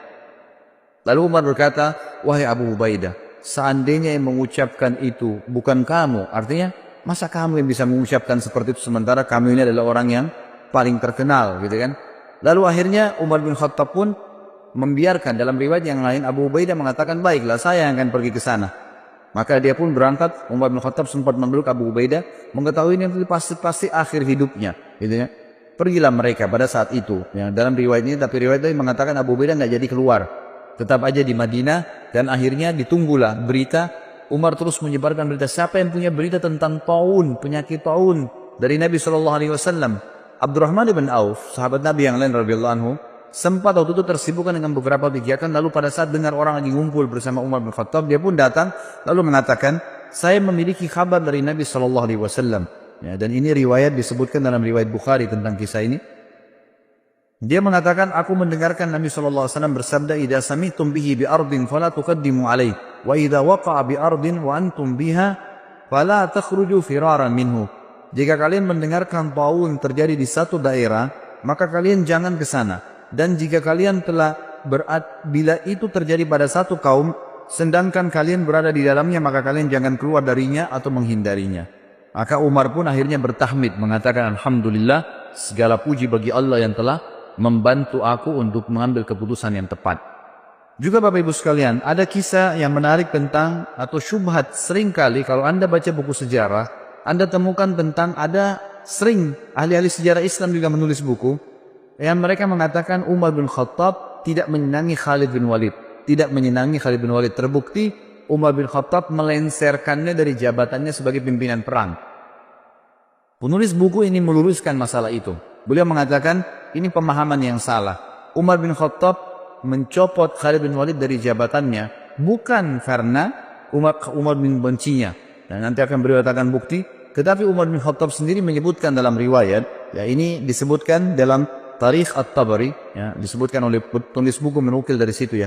[SPEAKER 2] Lalu Umar berkata, wahai Abu Ubaidah, seandainya yang mengucapkan itu bukan kamu, artinya masa kamu yang bisa mengucapkan seperti itu sementara kamu ini adalah orang yang paling terkenal, gitu kan? Lalu akhirnya Umar bin Khattab pun membiarkan. Dalam riwayat yang lain Abu Ubaidah mengatakan, baiklah saya yang akan pergi ke sana. Maka dia pun berangkat. Umar bin Khattab sempat memeluk Abu Ubaidah, mengetahui ini pasti akhir hidupnya, gitu ya. Pergilah mereka pada saat itu. Yang dalam riwayat ini, tapi riwayat ini mengatakan Abu Ubaidah nggak jadi keluar, tetap aja di Madinah, dan akhirnya ditunggulah berita. Umar terus menyebarkan berita. Siapa yang punya berita tentang taun, penyakit taun dari Nabi SAW? Abdurrahman ibn Auf, sahabat Nabi yang lain radhiyallahu anhu, sempat waktu itu tersibukkan dengan beberapa kegiatan. Lalu pada saat dengar orang lagi ngumpul bersama Umar bin Khattab, dia pun datang lalu mengatakan, saya memiliki kabar dari Nabi SAW. Ya, dan ini riwayat disebutkan dalam riwayat Bukhari tentang kisah ini. Dia mengatakan, aku mendengarkan Nabi SAW bersabda, idza sami'tum bihi bi ardin fala tuqaddimu alaih, wa idza waqa'a bi ardin wa antum biha fala takhruju firaran minhu. Jika kalian mendengarkan taun terjadi di satu daerah, maka kalian jangan ke sana. Dan jika kalian bila itu terjadi pada satu kaum, sedangkan kalian berada di dalamnya, maka kalian jangan keluar darinya atau menghindarinya. Maka Umar pun akhirnya bertahmid, mengatakan, alhamdulillah, segala puji bagi Allah yang telah membantu aku untuk mengambil keputusan yang tepat. Juga Bapak Ibu sekalian, ada kisah yang menarik tentang, atau syubhat seringkali kalau Anda baca buku sejarah, Anda temukan tentang ada sering ahli-ahli sejarah Islam juga menulis buku yang mereka mengatakan Umar bin Khattab tidak menyenangi Khalid bin Walid. Tidak menyenangi Khalid bin Walid. Terbukti Umar bin Khattab melenserkannya dari jabatannya sebagai pimpinan perang. Penulis buku ini meluruskan masalah itu. Beliau mengatakan ini pemahaman yang salah. Umar bin Khattab mencopot Khalid bin Walid dari jabatannya bukan karena Umar bin bencinya. Dan nanti akan beliau katakan bukti. Tetapi Umar bin Khattab sendiri menyebutkan dalam riwayat, ya ini disebutkan dalam Tarikh At-Tabari, ya, disebutkan oleh penulis buku menukil dari situ ya.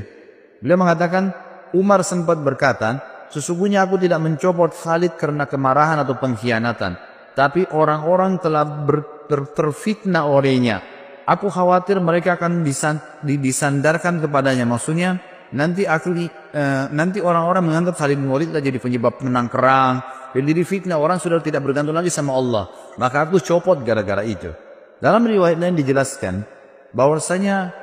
[SPEAKER 2] Beliau mengatakan Umar sempat berkata, sesungguhnya aku tidak mencopot Khalid karena kemarahan atau pengkhianatan, tapi orang-orang telah terfitnah olehnya. Aku khawatir mereka akan disandarkan kepadanya. Maksudnya nanti orang-orang menganggap Khalid bin Walid jadi penyebab menang perang. Jadi fitnah, orang sudah tidak bergantung lagi sama Allah. Maka aku copot gara-gara itu. Dalam riwayat lain dijelaskan bahwasanya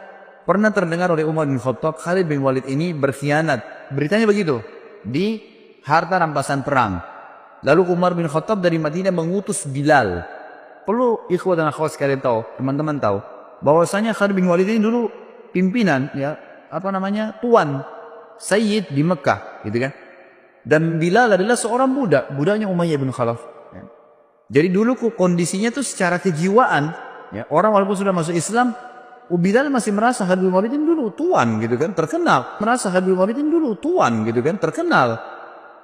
[SPEAKER 2] pernah terdengar oleh Umar bin Khattab Khalid bin Walid ini berkhianat. Beritanya begitu di harta rampasan perang. Lalu Umar bin Khattab dari Madinah mengutus Bilal. Perlu ikhwah dan akhwat sekalian tahu, teman-teman tahu bahwasanya Khalid bin Walid ini dulu pimpinan, ya, tuan Sayyid di Mekah, gitu kan. Dan Bilal adalah seorang budaknya Umayyah bin Khalaf. Ya. Jadi dulu kondisinya tuh secara kejiwaan, ya, orang walaupun sudah masuk Islam, Bilal masih merasa Khalid bin Walid ini dulu tuan, gitu kan, terkenal. Merasa Khalid bin Walid ini dulu tuan, gitu kan, terkenal.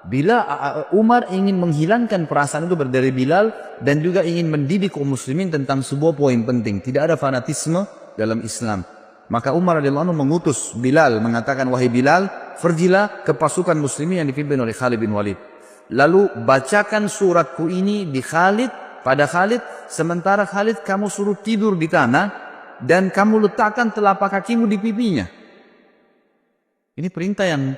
[SPEAKER 2] Bila Umar ingin menghilangkan perasaan itu dari Bilal dan juga ingin mendidik kaum muslimin tentang sebuah poin penting, tidak ada fanatisme dalam Islam. Maka Umar radhiyallahu anhu mengutus Bilal, mengatakan, wahai Bilal, pergilah ke pasukan muslimin yang dipimpin oleh Khalid bin Walid. Lalu bacakan suratku ini di pada Khalid, sementara Khalid kamu suruh tidur di tanah dan kamu letakkan telapak kakimu di pipinya. Ini perintah yang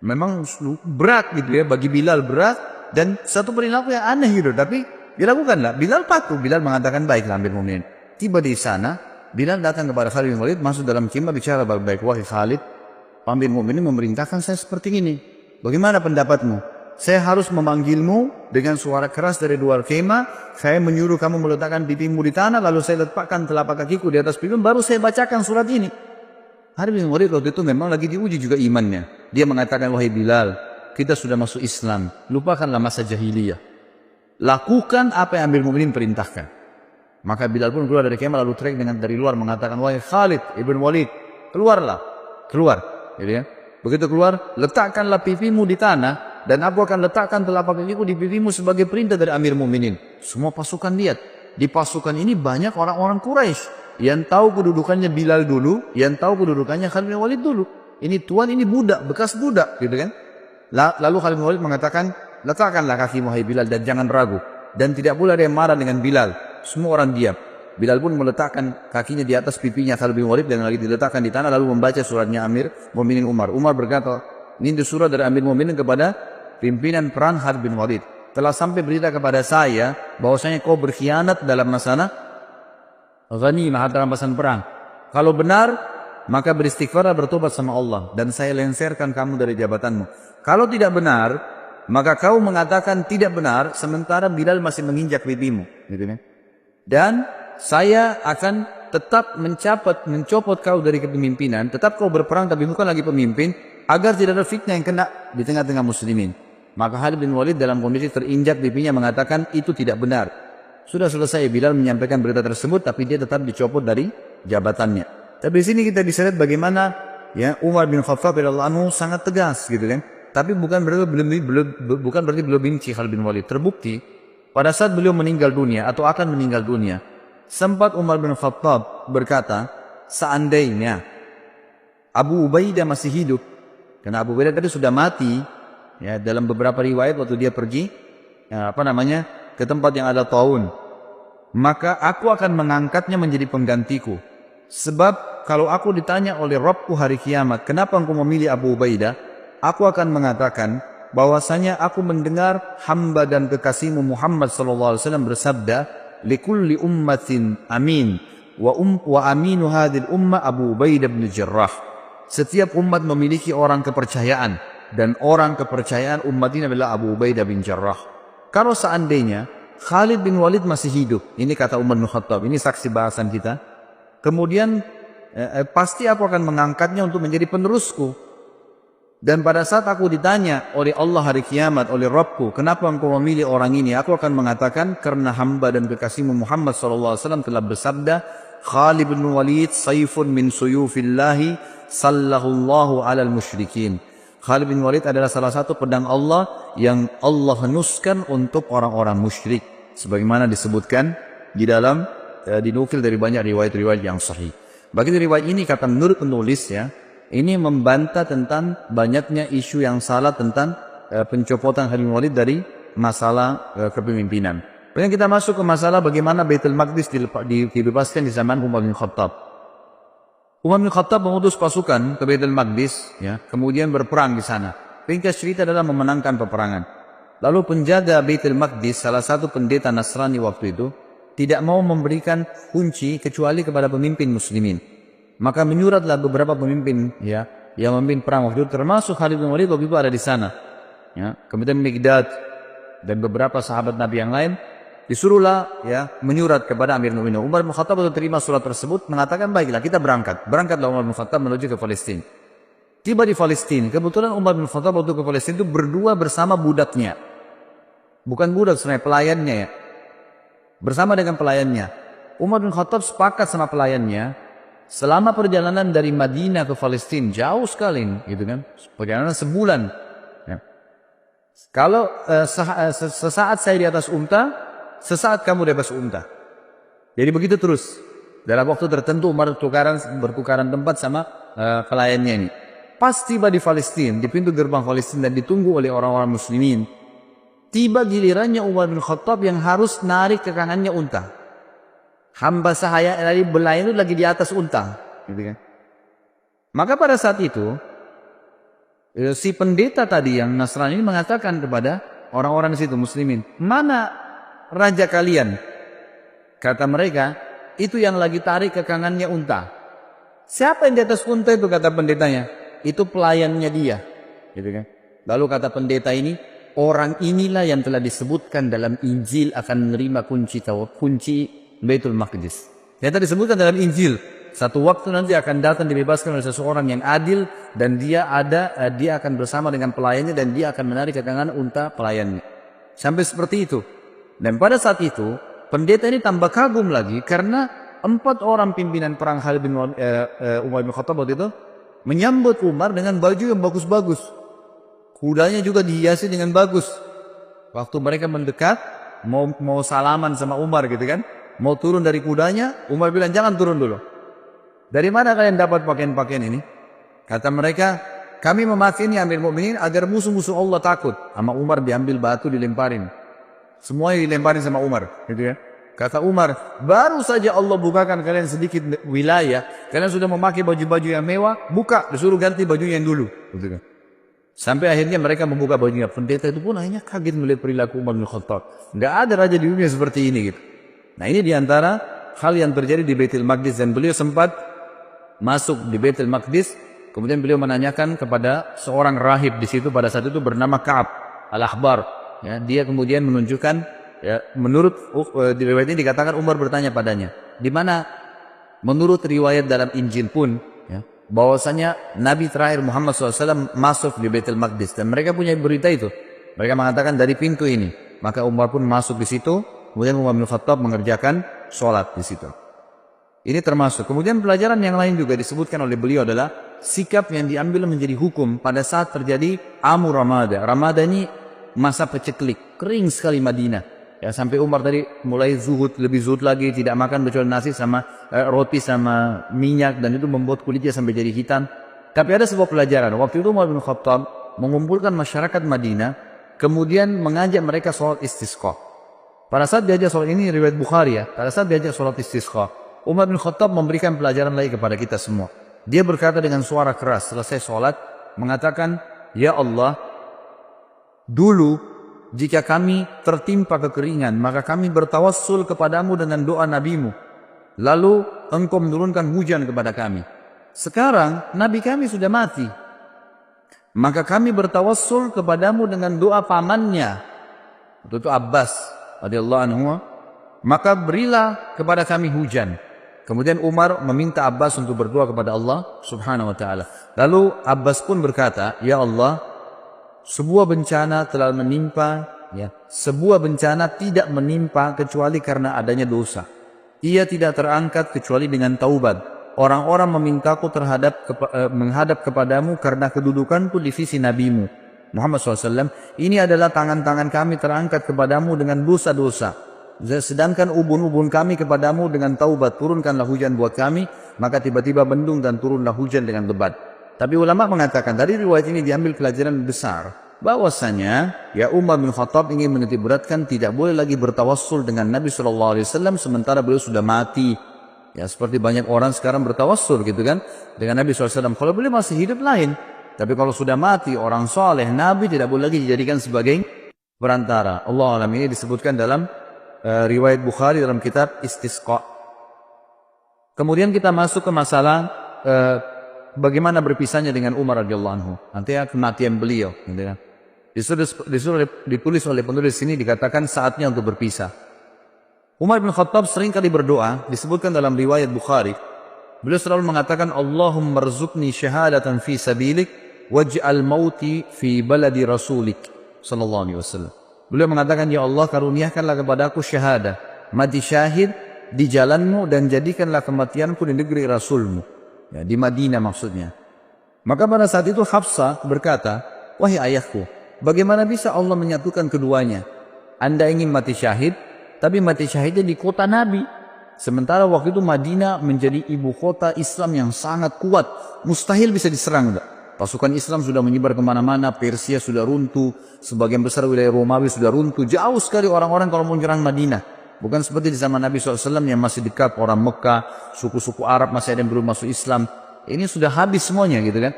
[SPEAKER 2] memang berat gitu ya, bagi Bilal berat dan satu perilaku yang aneh gitu, tapi dilakukanlah. Bilal patuh. Bilal mengatakan, baiklah Amir Mu'minin. Tiba di sana, Bilal datang kepada Khalid bin Walid, masuk dalam khimah, bicara baik-baik. Wahai Khalid, Amir Mu'minin memerintahkan saya seperti ini. Bagaimana pendapatmu? Saya harus memanggilmu dengan suara keras dari luar khimah. Saya menyuruh kamu meletakkan pipimu di tanah, lalu saya letakkan telapak kakiku di atas pipimu, baru saya bacakan surat ini. Khalid bin Walid waktu itu memang lagi diuji juga imannya. Dia mengatakan, wahai Bilal, kita sudah masuk Islam, lupakanlah masa jahiliyah. Lakukan apa yang Amir Mu'minin perintahkan. Maka Bilal pun keluar dari kemah lalu teriak dari luar mengatakan, wahai Khalid ibn Walid, keluar, gitu ya. Begitu keluar, letakkanlah pipimu di tanah, dan aku akan letakkan telapak kakiku di pipimu sebagai perintah dari Amir Mukminin. Semua pasukan lihat. Di pasukan ini banyak orang-orang Quraisy yang tahu kedudukannya Bilal dulu, yang tahu kedudukannya Khalid bin Walid dulu. Ini tuan, ini budak, bekas budak, gitu kan. Lalu Khalid bin Walid mengatakan, letakkanlah kakimu hai Bilal dan jangan ragu. Dan tidak pula ada yang marah dengan Bilal. Semua orang diam. Bilal pun meletakkan kakinya di atas pipinya Khalid bin Walid dan lagi diletakkan di tanah, lalu membaca suratnya Amir Mukminin Umar. Umar berkata, ini surat dari Amir Mukminin kepada pimpinan perang Khalid bin Walid. Telah sampai berita kepada saya bahwasanya kau berkhianat dalam masalah ghanimah, dalam masalah perang. Kalau benar, maka beristighfarlah, bertobat sama Allah, dan saya lengserkan kamu dari jabatanmu. Kalau tidak benar, maka kau mengatakan tidak benar, sementara Bilal masih menginjak pipimu, gitu kan? Dan saya akan tetap mencopot kau dari kepemimpinan, tetap kau berperang tapi bukan lagi pemimpin, agar tidak ada fitnah yang kena di tengah-tengah muslimin. Maka Khalid bin Walid dalam kondisi terinjak pipinya mengatakan itu tidak benar. Sudah selesai Bilal menyampaikan berita tersebut, tapi dia tetap dicopot dari jabatannya. Tapi di sini kita bisa lihat bagaimana ya Umar bin Khattab radhiyallahu anhu sangat tegas, gitu kan. Tapi bukan berarti beliau benci Khalid bin Walid. Terbukti pada saat beliau meninggal dunia atau akan meninggal dunia, sempat Umar bin Khattab berkata, seandainya Abu Ubaidah masih hidup, karena Abu Ubaidah tadi sudah mati. Ya, dalam beberapa riwayat waktu dia pergi ke tempat yang ada taun, maka aku akan mengangkatnya menjadi penggantiku. Sebab kalau aku ditanya oleh Rabbku hari kiamat, kenapa engkau memilih Abu Ubaidah? Aku akan mengatakan bahwasanya aku mendengar hamba dan kekasihmu Muhammad sallallahu alaihi wasallam bersabda, likulli ummatin amin wa aminu hadhil umma Abu Ubaidah bin Jarrah. Setiap umat memiliki orang kepercayaan, dan orang kepercayaan umat ini adalah Abu Ubaidah bin Jarrah. Kalau seandainya Khalid bin Walid masih hidup, ini kata Umar bin Khattab, ini saksi bahasan kita, kemudian pasti aku akan mengangkatnya untuk menjadi penerusku. Dan pada saat aku ditanya oleh Allah hari kiamat, oleh Rabbku, kenapa engkau memilih orang ini? Aku akan mengatakan, karena hamba dan kekasihmu Muhammad SAW telah bersabda, Khalid bin Walid sayfun min suyufillahi sallahullahu alal musyrikin. Khalid bin Walid adalah salah satu pedang Allah yang Allah henuskan untuk orang-orang musyrik, sebagaimana disebutkan di dalam dinukil dari banyak riwayat-riwayat yang sahih. Bagi riwayat ini, kata menurut penulis ya, ini membantah tentang banyaknya isu yang salah tentang pencopotan Khalid bin Walid dari masalah kepemimpinan. Kemudian kita masuk ke masalah bagaimana Baitul Maqdis dibebaskan di zaman Umar bin Khattab. Umar bin Khattab mengutus pasukan ke Baitul Maqdis, ya, kemudian berperang di sana. Ringkas cerita adalah memenangkan peperangan. Lalu penjaga Baitul Maqdis, salah satu pendeta Nasrani waktu itu, tidak mau memberikan kunci kecuali kepada pemimpin muslimin. Maka menyuratlah beberapa pemimpin ya yang memimpin perang waktu itu, termasuk Khalid bin Walid waktu itu ada di sana. Ya, kemudian Miqdad dan beberapa sahabat Nabi yang lain disuruhlah ya menyurat kepada Amir Mukminin. Umar bin Khattab terima surat tersebut, mengatakan baiklah kita berangkat. Berangkatlah Umar bin Khattab menuju ke Palestina. Tiba di Palestina, kebetulan Umar bin Khattab waktu ke Palestina itu berdua bersama budaknya. Bukan budak sebenarnya, pelayannya ya. Bersama dengan pelayannya. Umar bin Khattab sepakat sama pelayannya, selama perjalanan dari Madinah ke Palestina, jauh sekali gitu kan. Perjalanan sebulan. Ya. Kalau sesaat saya di atas unta, sesaat kamu di atas unta. Jadi begitu terus. Dalam waktu tertentu Umar bertukaran tempat sama pelayannya ini. Pas tiba di Palestina, di pintu gerbang Palestina dan ditunggu oleh orang-orang muslimin, tiba gilirannya Umar bin Khattab yang harus narik ke kanannya unta. Hamba sahaya dari belayan itu lagi di atas unta, gitu kan. Maka pada saat itu si pendeta tadi yang Nasrani ini mengatakan kepada orang-orang di situ muslimin, mana raja kalian? Kata mereka, itu yang lagi tarik ke kanannya unta. Siapa yang di atas unta itu? Kata pendetanya. Itu pelayannya dia, gitu kan. Lalu kata pendeta ini, orang inilah yang telah disebutkan dalam Injil akan menerima kunci Baitul Maqdis. Ternyata disebutkan dalam Injil, satu waktu nanti akan datang dibebaskan oleh seseorang yang adil, dan dia akan bersama dengan pelayannya, dan dia akan menarik ke kanan unta pelayannya. Sampai seperti itu. Dan pada saat itu pendeta ini tambah kagum lagi karena 4 orang pimpinan perang Khalid bin Umar bin Khattab waktu itu menyambut Umar dengan baju yang bagus-bagus. Kudanya juga dihiasi dengan bagus. Waktu mereka mendekat, mau salaman sama Umar gitu kan. Mau turun dari kudanya, Umar bilang jangan turun dulu. Dari mana kalian dapat pakaian-pakaian ini? Kata mereka, kami memakai ini Amir Mu'minin agar musuh-musuh Allah takut. Sama Umar diambil batu dilemparin. Semuanya dilemparin sama Umar. Gitu ya. Kata Umar, baru saja Allah bukakan kalian sedikit wilayah. Kalian sudah memakai baju-baju yang mewah. Buka, disuruh ganti baju yang dulu. Gitu kan. Sampai akhirnya mereka membuka bajunya. Pendeta itu pun akhirnya kaget melihat perilaku Umar bin Khattab. Nggak ada raja di dunia seperti ini gitu. Nah ini diantara hal yang terjadi di Baitul Maqdis. Dan beliau sempat masuk di Baitul Maqdis. Kemudian beliau menanyakan kepada seorang rahib di situ pada saat itu bernama Ka'ab al-Ahbar. Ya, dia kemudian menunjukkan, ya, menurut di riwayat ini dikatakan Umar bertanya padanya, di mana menurut riwayat dalam Injil pun, ya, bahwasanya Nabi terakhir Muhammad SAW masuk di Baitul Maqdis dan mereka punya berita itu. Mereka mengatakan dari pintu ini. Maka Umar pun masuk di situ. Kemudian Umar bin Khattab mengerjakan sholat di situ. Ini termasuk. Kemudian pelajaran yang lain juga disebutkan oleh beliau adalah sikap yang diambil menjadi hukum pada saat terjadi Amu Ramada. Ramada ini masa peceklik, kering sekali Madinah. Ya, sampai Umar tadi mulai zuhud, lebih zuhud lagi, tidak makan kecuali nasi sama roti sama minyak, dan itu membuat kulitnya sampai jadi hitam. Tapi ada sebuah pelajaran. Waktu itu Umar bin Khattab mengumpulkan masyarakat Madinah, kemudian mengajak mereka sholat istisqa. Pada saat diajak sholat ini riwayat Bukhari ya, pada saat diajak sholat istisqa, Umar bin Khattab memberikan pelajaran lagi kepada kita semua. Dia berkata dengan suara keras selesai sholat, mengatakan, ya Allah, dulu jika kami tertimpa kekeringan, maka kami bertawassul kepadamu dengan doa nabimu. Lalu engkau menurunkan hujan kepada kami. Sekarang nabi kami sudah mati. Maka kami bertawassul kepadamu dengan doa pamannya. Itu Abbas radhiyallahu anhu. Maka berilah kepada kami hujan. Kemudian Umar meminta Abbas untuk berdoa kepada Allah subhanahu wa ta'ala. Lalu Abbas pun berkata, ya Allah, sebuah bencana telah menimpa, ya, sebuah bencana tidak menimpa kecuali karena adanya dosa. Ia tidak terangkat kecuali dengan taubat. Orang-orang memintaku menghadap kepadamu karena kedudukanku di sisi nabimu Muhammad SAW. Ini adalah tangan-tangan kami terangkat kepadamu dengan dosa-dosa. Sedangkan ubun-ubun kami kepadamu dengan taubat. Turunkanlah hujan buat kami. Maka tiba-tiba mendung dan turunlah hujan dengan lebat. Tapi ulama mengatakan dari riwayat ini diambil pelajaran besar, bahwasanya ya Umar bin Khattab ingin menitikberatkan tidak boleh lagi bertawassul dengan Nabi SAW sementara beliau sudah mati. Ya seperti banyak orang sekarang bertawassul gitu kan dengan Nabi SAW. Kalau beliau masih hidup lain, tapi kalau sudah mati orang soleh, Nabi tidak boleh lagi dijadikan sebagai perantara. Allah alam, ini disebutkan dalam riwayat Bukhari dalam kitab Istisqa. Kemudian kita masuk ke masalah bagaimana berpisahnya dengan Umar radhiyallahu anhu. Nanti kematian beliau, gitu kan. Ditulis oleh penulis ini dikatakan saatnya untuk berpisah. Umar bin Khattab sering kali berdoa, disebutkan dalam riwayat Bukhari. Beliau selalu mengatakan, Allahumma rzuqni syahadatan fi sabilik waj'al mauti fi baladi rasulik sallallahu alaihi wasallam. Beliau mengatakan, ya Allah, karuniakanlah kepadaku syahadah, mati syahid di jalanmu, dan jadikanlah kematianku di negeri Rasulmu. Ya, di Madinah maksudnya. Maka pada saat itu Hafsah berkata, wahai ayahku, bagaimana bisa Allah menyatukan keduanya? Anda ingin mati syahid, tapi mati syahidnya di kota Nabi. Sementara waktu itu Madinah menjadi ibu kota Islam yang sangat kuat. Mustahil bisa diserang. Pasukan Islam sudah menyebar kemana-mana, Persia sudah runtuh, sebagian besar wilayah Romawi sudah runtuh. Jauh sekali orang-orang kalau mau menyerang Madinah. Bukan seperti di zaman Nabi SAW yang masih dekat orang Mekah, suku-suku Arab masih ada yang belum masuk Islam. Ini sudah habis semuanya gitu kan.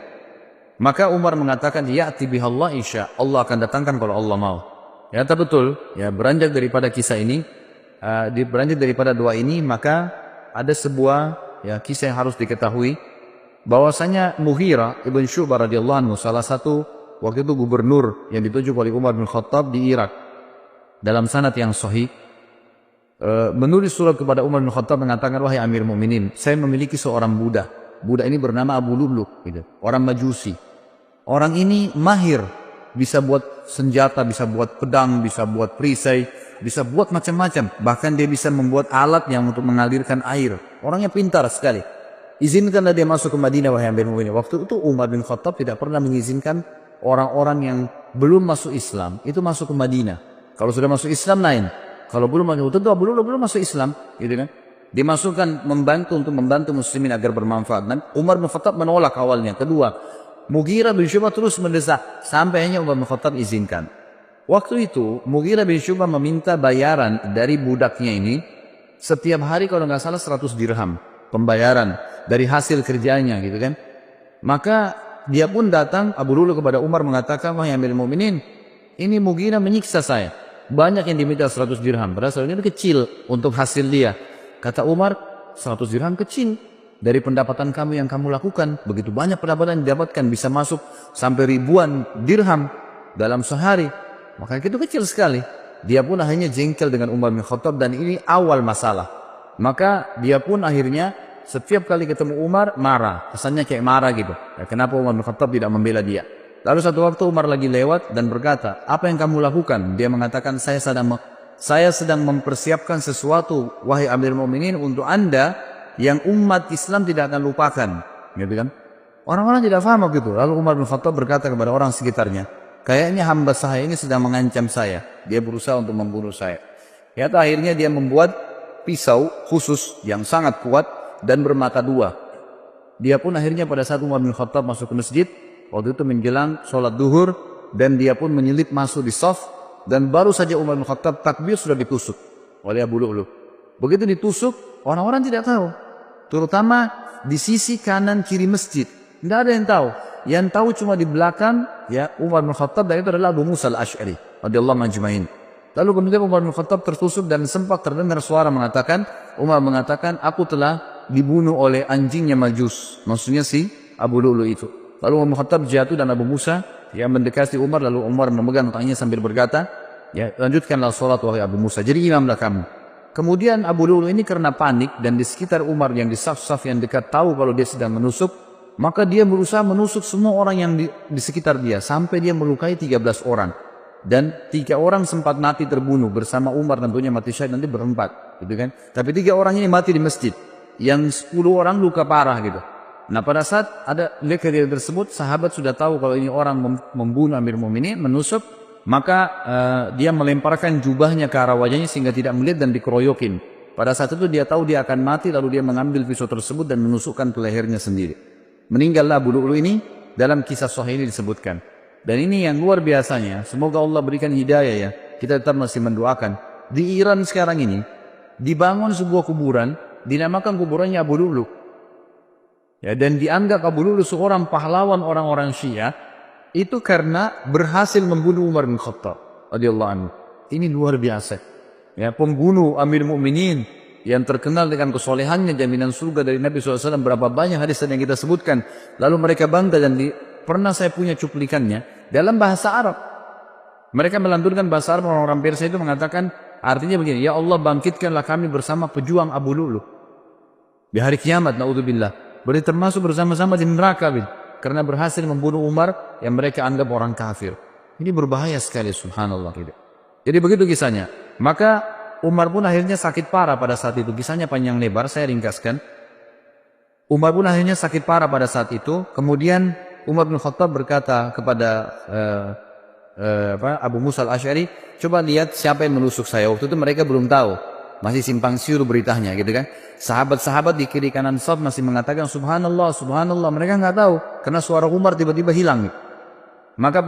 [SPEAKER 2] Maka Umar mengatakan, ya'ti bihallah insya Allah akan datangkan kalau Allah mau. Ya betul, ya beranjak daripada kisah ini, beranjak daripada doa ini, maka ada sebuah ya kisah yang harus diketahui. Bahwasanya Mughirah ibn Syu'bah radhiyallahu anhu, salah satu waktu itu gubernur yang ditunjuk oleh Umar bin Khattab di Irak, dalam sanad yang sahih, menulis surat kepada Umar bin Khattab mengatakan, wahai Amir Mu'minin, saya memiliki seorang budak. Budak ini bernama Abu Lu'lu', gitu, orang Majusi. Orang ini mahir, bisa buat senjata, bisa buat pedang, bisa buat perisai, bisa buat macam-macam. Bahkan dia bisa membuat alat yang untuk mengalirkan air. Orangnya pintar sekali. Izinkanlah dia masuk ke Madinah, wahai amirul mukminin. Waktu itu Umar bin Khattab tidak pernah mengizinkan orang-orang yang belum masuk Islam itu masuk ke Madinah. Kalau sudah masuk Islam lain. Kalau belum masuk, tentu belum masuk Islam, gitu kan? Dimasukkan untuk membantu muslimin agar bermanfaat. Dan Umar bin Khattab menolak awalnya. Kedua, Mughirah bin Syu'bah terus mendesak sampai hanya Umar bin Khattab izinkan. Waktu itu Mughirah bin Syu'bah meminta bayaran dari budaknya ini setiap hari kalau nggak salah 100 dirham pembayaran dari hasil kerjanya, gitu kan? Maka dia pun datang Abu Lulu kepada Umar mengatakan, wahai amirul mukminin, ini Mughirah menyiksa saya. Banyak yang diminta 100 dirham. Padahal ini kecil untuk hasil dia. Kata Umar, 100 dirham kecil dari pendapatan kamu yang kamu lakukan. Begitu banyak pendapatan yang didapatkan, bisa masuk sampai ribuan dirham dalam sehari. Maka itu kecil sekali. Dia pun akhirnya jengkel dengan Umar bin Khattab dan ini awal masalah. Maka dia pun akhirnya setiap kali ketemu Umar marah. Kesannya kayak marah gitu. Ya, kenapa Umar bin Khattab tidak membela dia? Lalu satu waktu Umar lagi lewat dan berkata, apa yang kamu lakukan? Dia mengatakan, saya sedang mempersiapkan sesuatu, wahai amirul mukminin, untuk Anda yang umat Islam tidak akan lupakan. Gitu kan? Orang-orang tidak paham begitu. Lalu Umar bin Khattab berkata kepada orang sekitarnya, kayaknya hamba saya ini sedang mengancam saya. Dia berusaha untuk membunuh saya. Ya, akhirnya dia membuat pisau khusus yang sangat kuat dan bermata dua. Dia pun akhirnya pada saat Umar bin Khattab masuk ke masjid, waktu itu menjelang sholat duhur, dan dia pun menyelip masuk di shaf, dan baru saja Umar bin Khattab takbir sudah ditusuk oleh Abu Lu'lu'. Begitu ditusuk, orang-orang tidak tahu. Terutama di sisi kanan kiri masjid. Tidak ada yang tahu. Yang tahu cuma di belakang ya Umar bin Khattab, dan itu adalah Abu Musa al-Ash'ari radhiyallahu anhu ajma'in. Lalu kemudian Umar bin Khattab tertusuk dan sempat terdengar suara mengatakan, Umar mengatakan, aku telah dibunuh oleh anjingnya Majus. Maksudnya si Abu Lu'lu' itu. Lalu Umar bin Khattab jatuh dan Abu Musa yang mendekati Umar, lalu Umar memegang tangannya sambil berkata, ya lanjutkanlah sholat wahai Abu Musa, jadi imamlah kamu. Kemudian Abu Lu'lu' ini karena panik dan di sekitar Umar yang di saf-saf yang dekat tahu kalau dia sedang menusuk, maka dia berusaha menusuk semua orang yang di sekitar dia sampai dia melukai 13 orang. Dan 3 orang sempat mati terbunuh bersama Umar, tentunya mati syahid nanti berempat, gitu kan? Tapi 3 orang ini mati di masjid, yang 10 orang luka parah gitu. Nah pada saat ada kejadian tersebut, sahabat sudah tahu kalau ini orang membunuh amirul mukminin, menusuk, maka dia melemparkan jubahnya ke arah wajahnya sehingga tidak melihat dan dikeroyokin. Pada saat itu dia tahu dia akan mati, lalu dia mengambil pisau tersebut dan menusukkan ke lehernya sendiri. Meninggallah Abu Lu'lu' ini, dalam kisah sahih ini disebutkan. Dan ini yang luar biasanya, semoga Allah berikan hidayah ya, kita tetap masih mendoakan. Di Iran sekarang ini, dibangun sebuah kuburan, dinamakan kuburannya Abu Lu'lu'. Ya, dan dianggap Abu Lu'lu' seorang pahlawan orang-orang Syiah itu karena berhasil membunuh Umar bin Khattab radhiyallahu anhu. Ini luar biasa. Ya, pembunuh amirul mukminin yang terkenal dengan kesolehannya, jaminan surga dari Nabi SAW, berapa banyak hadis yang kita sebutkan. Lalu mereka bangga dan pernah saya punya cuplikannya dalam bahasa Arab. Mereka melanturkan bahasa Arab, orang-orang Persia itu mengatakan artinya begini, ya Allah bangkitkanlah kami bersama pejuang Abu Lu'lu' di hari kiamat, naudzubillah. Berarti termasuk bersama-sama di neraka karena berhasil membunuh Umar yang mereka anggap orang kafir. Ini berbahaya sekali, subhanallah gitu. Jadi begitu kisahnya. Maka Umar pun akhirnya sakit parah pada saat itu. Kisahnya panjang lebar, saya ringkaskan. Umar pun akhirnya sakit parah pada saat itu. Kemudian Umar bin Khattab berkata kepada Abu Musa al-Ash'ari, coba lihat siapa yang menusuk saya. Waktu itu mereka belum tahu, masih simpang siur beritanya gitu kan. Sahabat-sahabat di kiri kanan saf masih mengatakan subhanallah, subhanallah. Mereka nggak tahu karena suara Umar tiba-tiba hilang. Maka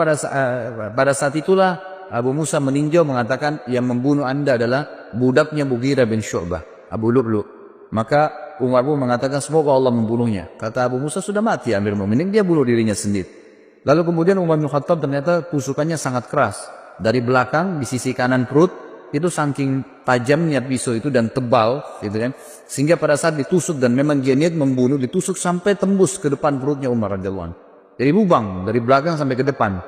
[SPEAKER 2] pada saat itulah Abu Musa meninjau mengatakan yang membunuh anda adalah budaknya Mughirah bin Syu'bah, Abu Lu'lu'. Maka Umar pun mengatakan semoga Allah membunuhnya. Kata Abu Musa, sudah mati amirul mukminin, dia bunuh dirinya sendiri. Lalu kemudian Umar bin Khattab ternyata tusukannya sangat keras. Dari belakang di sisi kanan perut itu saking tajamnya pisau itu dan tebal gitu kan, sehingga pada saat ditusuk dan memang dia niat membunuh, ditusuk sampai tembus ke depan perutnya Umar radhiyallahu anhu. Jadi lubang dari belakang sampai ke depan.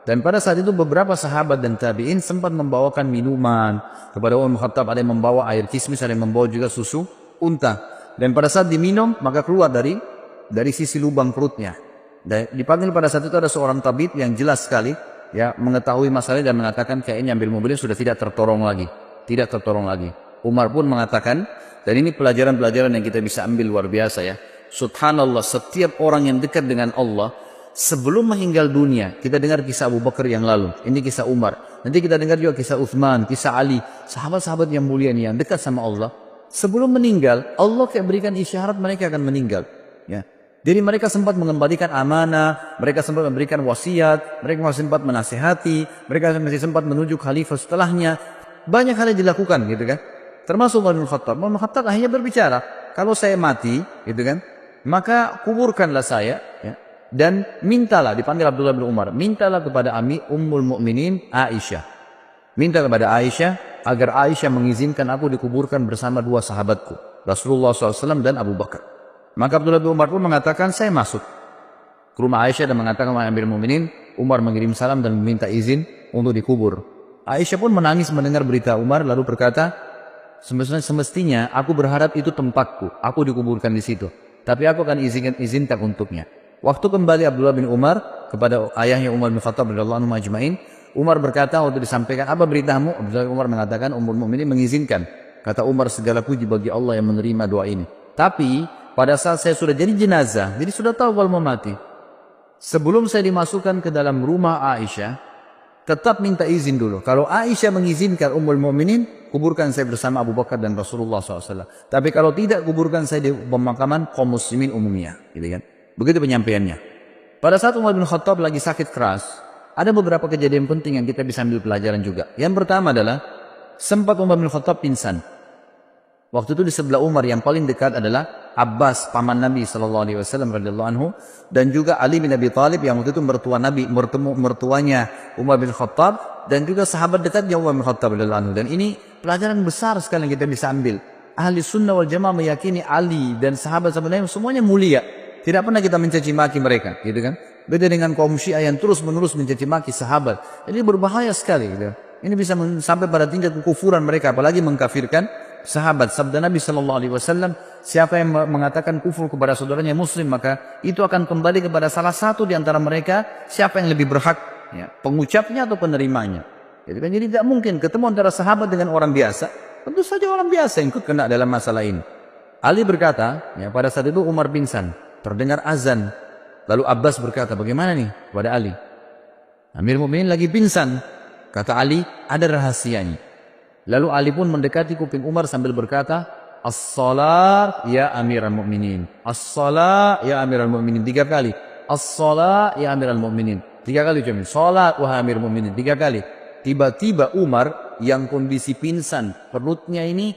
[SPEAKER 2] Dan pada saat itu beberapa sahabat dan tabi'in sempat membawakan minuman kepada Umar bin Khattab. Ada yang membawa air kismis, ada yang membawa juga susu unta. Dan pada saat diminum maka keluar dari sisi lubang perutnya. Dan dipanggil pada saat itu ada seorang tabib yang jelas sekali ya mengetahui masalahnya dan mengatakan kayaknya amirul mukminin sudah tidak tertolong lagi. tidak tertolong lagi. Umar pun mengatakan, dan ini pelajaran-pelajaran yang kita bisa ambil luar biasa ya. Subhanallah, setiap orang yang dekat dengan Allah, sebelum meninggal dunia, kita dengar kisah Abu Bakar yang lalu, ini kisah Umar. Nanti kita dengar juga kisah Uthman, kisah Ali, sahabat-sahabat yang mulia ini yang dekat sama Allah. Sebelum meninggal, Allah kayak berikan isyarat mereka akan meninggal. Ya. Jadi mereka sempat mengembalikan amanah, mereka sempat memberikan wasiat, mereka masih sempat menasihati, mereka masih sempat menuju khalifah setelahnya. Banyak hal yang dilakukan gitu kan. Termasuk Umar bin Khattab. Umar bin Khattab akhirnya berbicara, kalau saya mati, gitu kan, maka kuburkanlah saya, ya, dan mintalah, dipanggil Abdullah bin Umar, mintalah kepada Ummul Mukminin Aisyah. Minta kepada Aisyah agar Aisyah mengizinkan aku dikuburkan bersama dua sahabatku, Rasulullah SAW dan Abu Bakar. Maka Abdullah bin Umar pun mengatakan, saya masuk ke rumah Aisyah dan mengatakan, wahai Amirul Mukminin, Umar mengirim salam dan meminta izin untuk dikubur. Aisyah pun menangis mendengar berita Umar, lalu berkata, semestinya aku berharap itu tempatku, aku dikuburkan di situ. Tapi aku akan izinkan untuknya. Waktu kembali Abdullah bin Umar kepada ayahnya Umar bin Khattab radhiyallahu anhu majma'in, Umar berkata waktu disampaikan, apa beritamu? Abdullah bin Umar mengatakan, Ummul Mukminin mengizinkan. Kata Umar, segala puji bagi Allah yang menerima doa ini. Tapi pada saat saya sudah jadi jenazah, jadi sudah tahu kalau mau mati, sebelum saya dimasukkan ke dalam rumah Aisyah, tetap minta izin dulu. Kalau Aisyah mengizinkan Ummul Mukminin, kuburkan saya bersama Abu Bakar dan Rasulullah SAW. Tapi kalau tidak, kuburkan saya di pemakaman kaum muslimin umumnya. Gitu kan? Begitu penyampaiannya. Pada saat Umar bin Khattab lagi sakit keras, ada beberapa kejadian penting yang kita bisa ambil pelajaran juga. Yang pertama adalah, sempat Umar bin Khattab pingsan. Waktu itu di sebelah Umar yang paling dekat adalah Abbas, paman Nabi SAW radhiyallahu anhu, dan juga Ali bin Abi Thalib yang waktu itu mertua Nabi, mertuanya Umar bin Khattab, dan juga sahabat dekatnya Umar bin Khattab radhiyallahu anhu. Dan ini pelajaran besar sekali yang kita bisa ambil. Ahli sunnah wal jamaah meyakini Ali dan sahabat-sahabat lain semuanya mulia. Tidak pernah kita mencaci maki mereka, gitu kan? Beda dengan kaum Syiah yang terus-menerus mencaci maki sahabat. Jadi berbahaya sekali, gitu. Ini bisa sampai pada tingkat kekufuran mereka, apalagi mengkafirkan sahabat. Sabda Nabi SAW, siapa yang mengatakan kufur kepada saudaranya muslim, maka itu akan kembali kepada salah satu di antara mereka, siapa yang lebih berhak, ya, pengucapnya atau penerimanya. Jadi tidak mungkin ketemu antara sahabat dengan orang biasa. Tentu saja orang biasa yang kena dalam masalah ini. Ali berkata, ya, pada saat itu Umar pingsan, terdengar azan. Lalu Abbas berkata, bagaimana nih kepada Ali? Amir Mukminin lagi pingsan. Kata Ali, ada rahasianya. Lalu Ali pun mendekati kuping Umar sambil berkata, As-salat ya Amiral Mukminin. As-salat ya Amiral Mukminin. 3 kali. As-salat ya Amiral Mukminin. 3 kali ucapin. Salat wahai Amirul Mukminin. 3 kali. Tiba-tiba Umar yang kondisi pingsan, perutnya ini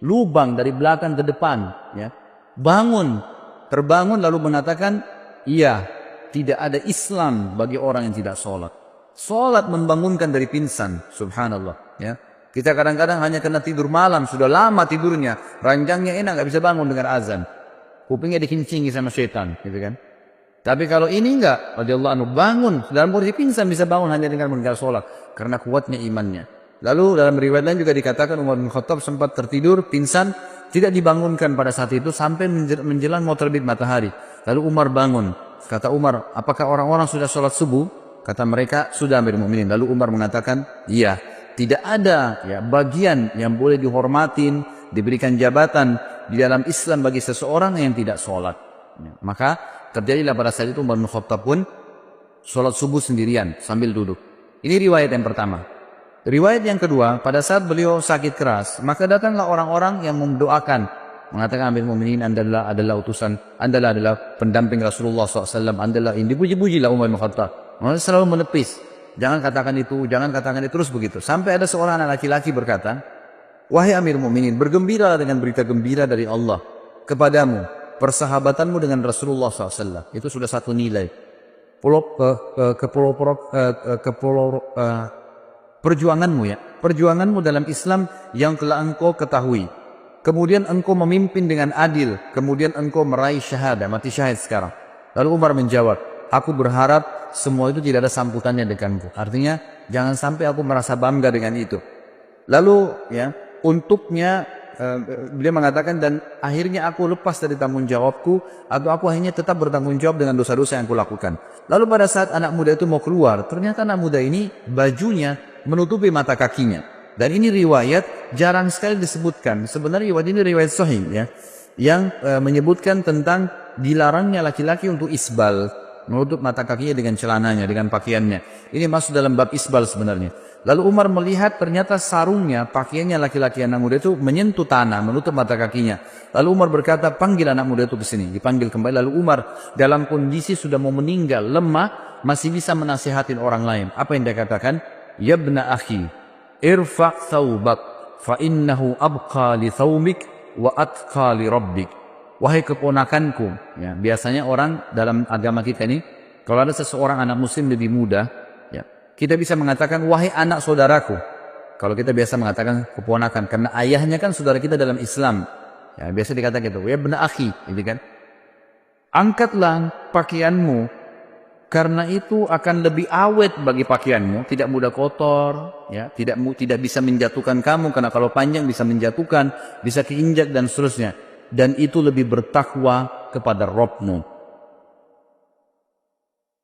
[SPEAKER 2] lubang dari belakang ke depan, ya, bangun, terbangun lalu mengatakan, iya, tidak ada Islam bagi orang yang tidak sholat. Sholat membangunkan dari pingsan, subhanallah. Ya. Kita kadang-kadang hanya kena tidur malam, sudah lama tidurnya, ranjangnya enak, nggak bisa bangun dengan azan. Kupingnya dikincingi sama setan, gitu kan. Tapi kalau ini enggak, radhiyallahu anhu, bangun, dalam posisi pingsan bisa bangun hanya dengan meninggal sholat, karena kuatnya imannya. Lalu dalam riwayat lain juga dikatakan Umar bin Khattab sempat tertidur, pingsan, tidak dibangunkan pada saat itu sampai menjelang mau terbit matahari. Lalu Umar bangun. Kata Umar, apakah orang-orang sudah sholat subuh? Kata mereka, sudah Amirul Mukminin. Lalu Umar mengatakan, iya, tidak ada, ya, bagian yang boleh dihormatin, diberikan jabatan di dalam Islam bagi seseorang yang tidak sholat. Ya, maka terjadilah pada saat itu Umar bin Khattab pun sholat subuh sendirian sambil duduk. Ini riwayat yang pertama. Riwayat yang kedua, pada saat beliau sakit keras, maka datanglah orang-orang yang mendoakan, mengatakan Amirul Mukminin, Anda adalah utusan, Anda adalah pendamping Rasulullah SAW, Anda ini dipuji-pujilah Umar bin Khattab. Mereka selalu menepis, jangan katakan itu, terus begitu. Sampai ada seorang anak laki-laki berkata, wahai Amirul Mukminin, bergembiralah dengan berita gembira dari Allah kepadamu, persahabatanmu dengan Rasulullah SAW. Itu sudah satu nilai. Perjuanganmu, ya, perjuanganmu dalam Islam yang telah engkau ketahui. Kemudian engkau memimpin dengan adil. Kemudian engkau meraih syahadah, mati syahid sekarang. Lalu Umar menjawab, aku berharap semua itu tidak ada sambutannya denganku. Artinya, jangan sampai aku merasa bangga dengan itu. Lalu, ya, untuknya beliau mengatakan, dan akhirnya aku lepas dari tanggung jawabku, atau aku akhirnya tetap bertanggung jawab dengan dosa-dosa yang aku lakukan. Lalu pada saat anak muda itu mau keluar, ternyata anak muda ini bajunya menutupi mata kakinya. Dan ini riwayat jarang sekali disebutkan. Sebenarnya riwayat ini riwayat sahih ya, yang menyebutkan tentang dilarangnya laki-laki untuk isbal, menutup mata kakinya dengan celananya, dengan pakaiannya. Ini masuk dalam bab isbal sebenarnya. Lalu Umar melihat ternyata sarungnya, pakaiannya laki-laki anak muda itu menyentuh tanah, menutup mata kakinya. Lalu Umar berkata, panggil anak muda itu ke sini. Dipanggil kembali. Lalu Umar dalam kondisi sudah mau meninggal, lemah, masih bisa menasihatin orang lain. Apa yang dia katakan? Ya ibna akhi, irfa' thawbak, fa innahu abqa li thawmik wa atqa li rabbik. Wahai keponakanku, ya, biasanya orang dalam agama kita ini, kalau ada seseorang anak muslim lebih muda, ya, kita bisa mengatakan wahai anak saudaraku. Kalau kita biasa mengatakan keponakan, karena ayahnya kan saudara kita dalam Islam. Ya, biasa dikatakan gitu, ya ibna akhi, gitu kan. Angkatlah pakaianmu, karena itu akan lebih awet bagi pakaianmu, tidak mudah kotor, ya, tidak bisa menjatuhkan kamu, karena kalau panjang bisa menjatuhkan, bisa keinjak dan seterusnya. Dan itu lebih bertakwa kepada Rabbmu.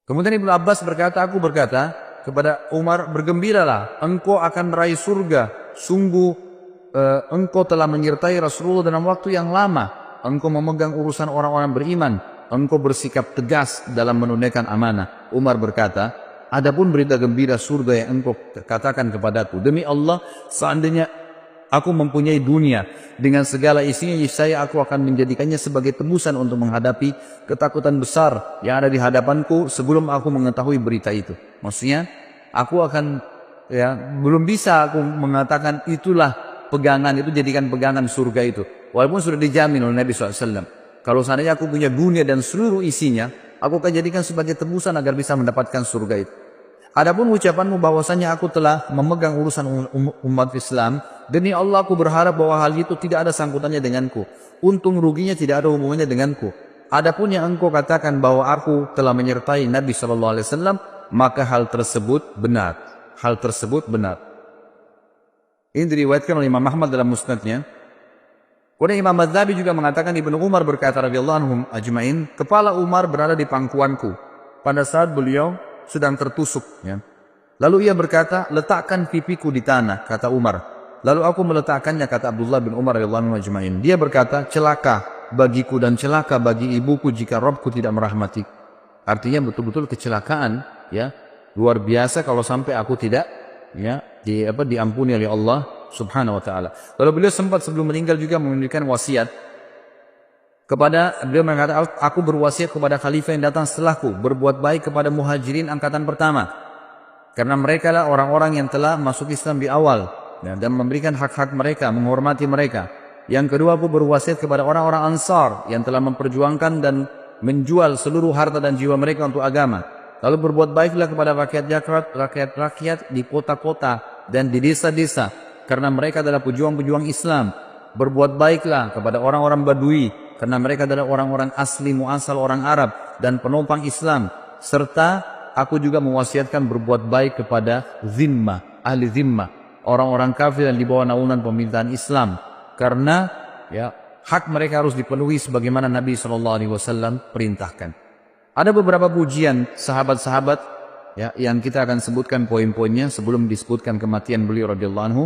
[SPEAKER 2] Kemudian Ibnu Abbas berkata, aku berkata kepada Umar, bergembiralah, engkau akan meraih surga. Sungguh engkau telah menyertai Rasulullah dalam waktu yang lama. Engkau memegang urusan orang-orang beriman. Engkau bersikap tegas dalam menunaikan amanah. Umar berkata, adapun berita gembira surga yang engkau katakan kepadaku, demi Allah, seandainya aku mempunyai dunia dengan segala isinya, aku akan menjadikannya sebagai tebusan untuk menghadapi ketakutan besar yang ada di hadapanku sebelum aku mengetahui berita itu. Maksudnya, aku akan, ya, belum bisa aku mengatakan itulah pegangan itu, jadikan pegangan surga itu. Walaupun sudah dijamin oleh Nabi SAW. Kalau seandainya aku punya dunia dan seluruh isinya, aku akan jadikan sebagai tebusan agar bisa mendapatkan surga itu. Adapun ucapanmu bahwasanya aku telah memegang urusan umat Islam, demi Allah aku berharap bahwa hal itu tidak ada sangkutannya denganku. Untung ruginya tidak ada hubungannya denganku. Adapun yang engkau katakan bahwa aku telah menyertai Nabi SAW, maka hal tersebut benar. Hal tersebut benar. Ini diriwayatkan oleh Imam Ahmad dalam musnadnya. Kemudian Imam Adz-Dzahabi juga mengatakan, Ibnu Umar berkata radhiyallahu anhum ajma'in, kepala Umar berada di pangkuanku pada saat beliau sedang tertusuk, ya. Lalu ia berkata, letakkan pipiku di tanah, kata Umar. Lalu aku meletakkannya, kata Abdullah bin Umar radhiyallahu anhu ajma'in. Dia berkata, celaka bagiku dan celaka bagi ibuku jika Rabbku tidak merahmati. Artinya betul-betul kecelakaan, ya, luar biasa kalau sampai aku tidak, ya, diampuni oleh Allah Subhanahu wa ta'ala. Lalu beliau sempat sebelum meninggal juga memberikan wasiat kepada, beliau mengatakan, aku berwasiat kepada khalifah yang datang setelahku, berbuat baik kepada muhajirin angkatan pertama, karena mereka lah orang-orang yang telah masuk Islam di awal, ya, dan memberikan hak-hak mereka, menghormati mereka. Yang kedua, aku berwasiat kepada orang-orang Ansar yang telah memperjuangkan dan menjual seluruh harta dan jiwa mereka untuk agama. Lalu berbuat baiklah kepada rakyat-rakyat di kota-kota dan di desa-desa, karena mereka adalah pejuang-pejuang Islam. Berbuat baiklah kepada orang-orang Badui, karena mereka adalah orang-orang asli muasal orang Arab dan penopang Islam. Serta aku juga mewasiatkan berbuat baik kepada zimmah, ahli zimmah, orang-orang kafir yang di bawah naungan pemerintahan Islam, karena, ya, hak mereka harus dipenuhi sebagaimana Nabi SAW perintahkan. Ada beberapa pujian sahabat-sahabat, ya, yang kita akan sebutkan poin-poinnya sebelum disebutkan kematian beliau radhiyallahu anhu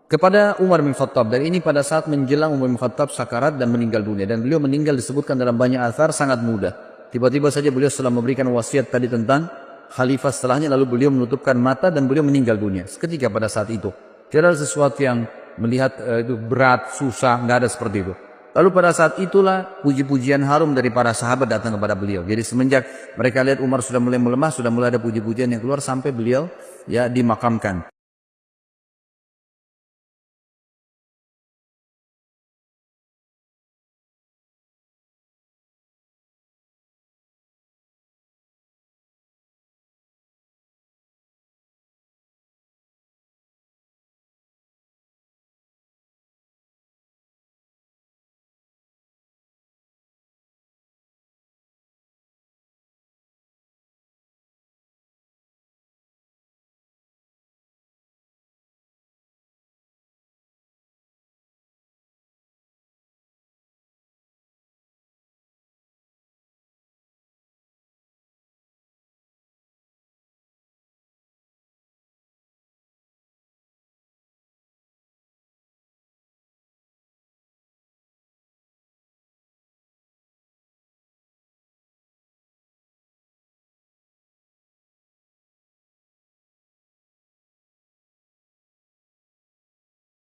[SPEAKER 2] kepada Umar bin Khattab. Dan ini pada saat menjelang Umar bin Khattab sakarat dan meninggal dunia. Dan beliau meninggal disebutkan dalam banyak athar sangat muda. Tiba-tiba saja beliau setelah memberikan wasiat tadi tentang khalifah setelahnya, lalu beliau menutupkan mata dan beliau meninggal dunia. Seketika pada saat itu. Tidak ada sesuatu yang melihat itu berat, susah, nggak ada seperti itu. Lalu pada saat itulah puji-pujian harum dari para sahabat datang kepada beliau. Jadi semenjak mereka lihat Umar sudah mulai melemah, sudah mulai ada puji-pujian yang keluar sampai beliau, ya, dimakamkan.